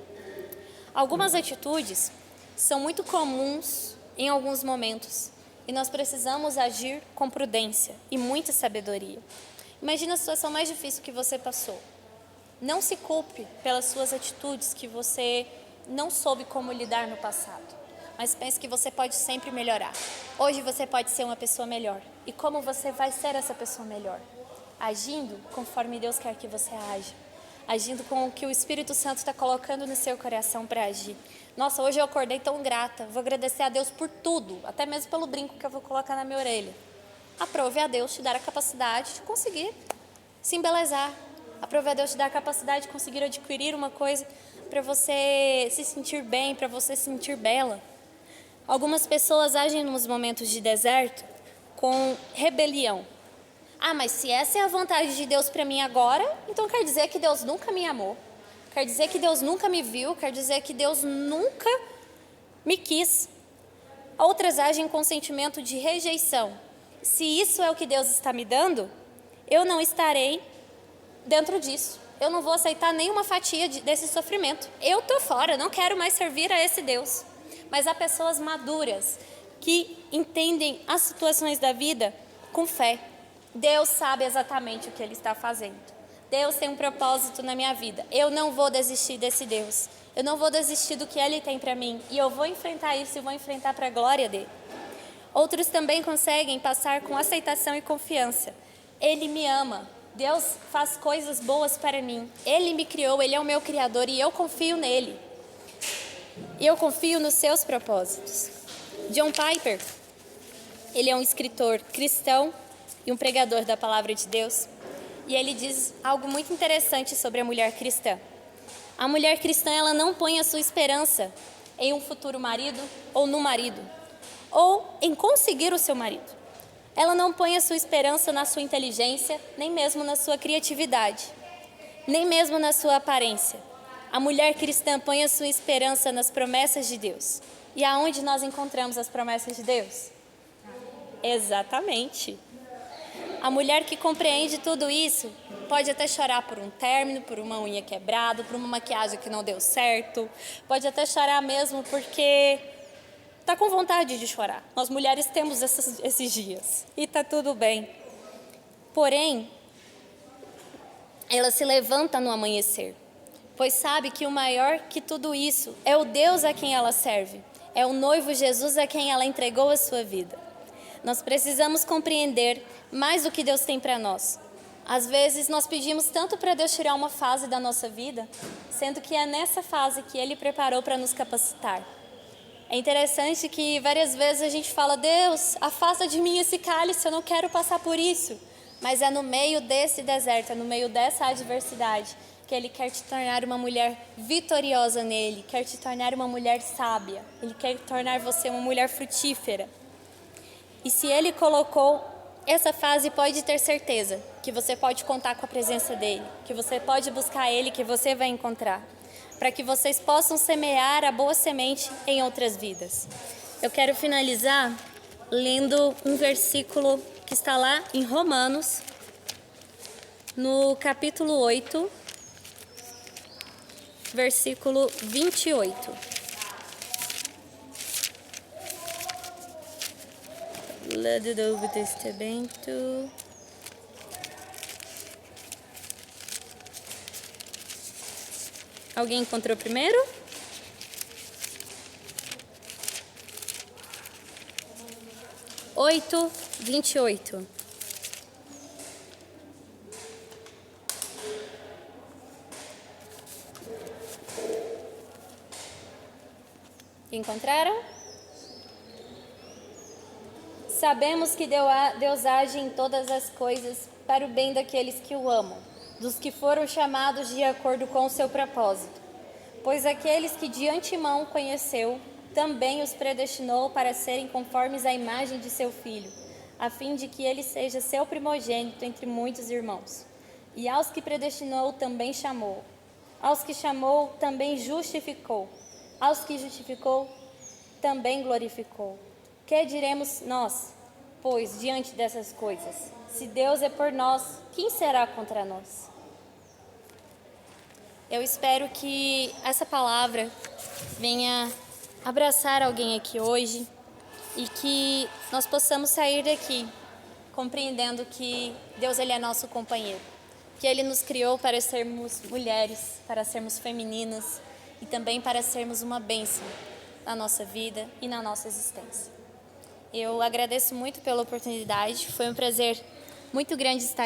Algumas atitudes são muito comuns em alguns momentos, e nós precisamos agir com prudência e muita sabedoria. Imagina a situação mais difícil que você passou. Não se culpe pelas suas atitudes que você não soube como lidar no passado. Mas pense que você pode sempre melhorar. Hoje você pode ser uma pessoa melhor. E como você vai ser essa pessoa melhor? Agindo conforme Deus quer que você haja. Agindo com o que o Espírito Santo está colocando no seu coração para agir. Nossa, hoje eu acordei tão grata. Vou agradecer a Deus por tudo. Até mesmo pelo brinco que eu vou colocar na minha orelha. Aprove a Deus te dar a capacidade de conseguir se embelezar. Aprove a Deus te dar a capacidade de conseguir adquirir uma coisa para você se sentir bem, para você se sentir bela. Algumas pessoas agem nos momentos de deserto com rebelião. Ah, mas se essa é a vontade de Deus para mim agora, então quer dizer que Deus nunca me amou. Quer dizer que Deus nunca me viu, quer dizer que Deus nunca me quis. Outras agem com sentimento de rejeição. Se isso é o que Deus está me dando, eu não estarei dentro disso. Eu não vou aceitar nenhuma fatia desse sofrimento. Eu estou fora, não quero mais servir a esse Deus. Mas há pessoas maduras que entendem as situações da vida com fé. Deus sabe exatamente o que Ele está fazendo. Deus tem um propósito na minha vida. Eu não vou desistir desse Deus. Eu não vou desistir do que Ele tem para mim. E eu vou enfrentar isso e vou enfrentar para a glória dEle. Outros também conseguem passar com aceitação e confiança. Ele me ama. Deus faz coisas boas para mim. Ele me criou, Ele é o meu Criador e eu confio nele. E eu confio nos seus propósitos. John Piper, ele é um escritor cristão e um pregador da palavra de Deus. E ele diz algo muito interessante sobre a mulher cristã. A mulher cristã, ela não põe a sua esperança em um futuro marido ou no marido, ou em conseguir o seu marido. Ela não põe a sua esperança na sua inteligência, nem mesmo na sua criatividade, nem mesmo na sua aparência. A mulher cristã põe a sua esperança nas promessas de Deus. E aonde nós encontramos as promessas de Deus? Exatamente. A mulher que compreende tudo isso pode até chorar por um término, por uma unha quebrada, por uma maquiagem que não deu certo. Pode até chorar mesmo porque está com vontade de chorar. Nós mulheres temos esses dias e está tudo bem. Porém, ela se levanta no amanhecer, pois sabe que o maior que tudo isso é o Deus a quem ela serve. É o noivo Jesus a quem ela entregou a sua vida. Nós precisamos compreender mais o que Deus tem para nós. Às vezes nós pedimos tanto para Deus tirar uma fase da nossa vida, sendo que é nessa fase que Ele preparou para nos capacitar. É interessante que várias vezes a gente fala: Deus, afasta de mim esse cálice, eu não quero passar por isso. Mas é no meio desse deserto, é no meio dessa adversidade que Ele quer te tornar uma mulher vitoriosa nele, quer te tornar uma mulher sábia, Ele quer tornar você uma mulher frutífera. E se Ele colocou essa fase, pode ter certeza que você pode contar com a presença dEle, que você pode buscar Ele, que você vai encontrar, para que vocês possam semear a boa semente em outras vidas. Eu quero finalizar lendo um versículo que está lá em Romanos, no capítulo 8, versículo 28. Lá do Novo Testamento. Alguém encontrou primeiro? Oito, 28. Encontraram? Sabemos que Deus age em todas as coisas para o bem daqueles que o amam, dos que foram chamados de acordo com o seu propósito. Pois aqueles que de antemão conheceu, também os predestinou para serem conformes à imagem de seu Filho, a fim de que ele seja seu primogênito entre muitos irmãos. E aos que predestinou, também chamou. Aos que chamou, também justificou. Aos que justificou, também glorificou. Que diremos nós, pois, diante dessas coisas? Se Deus é por nós, quem será contra nós? Eu espero que essa palavra venha abraçar alguém aqui hoje e que nós possamos sair daqui compreendendo que Deus, Ele é nosso companheiro, que Ele nos criou para sermos mulheres, para sermos femininas e também para sermos uma bênção na nossa vida e na nossa existência. Eu agradeço muito pela oportunidade, foi um prazer muito grande estar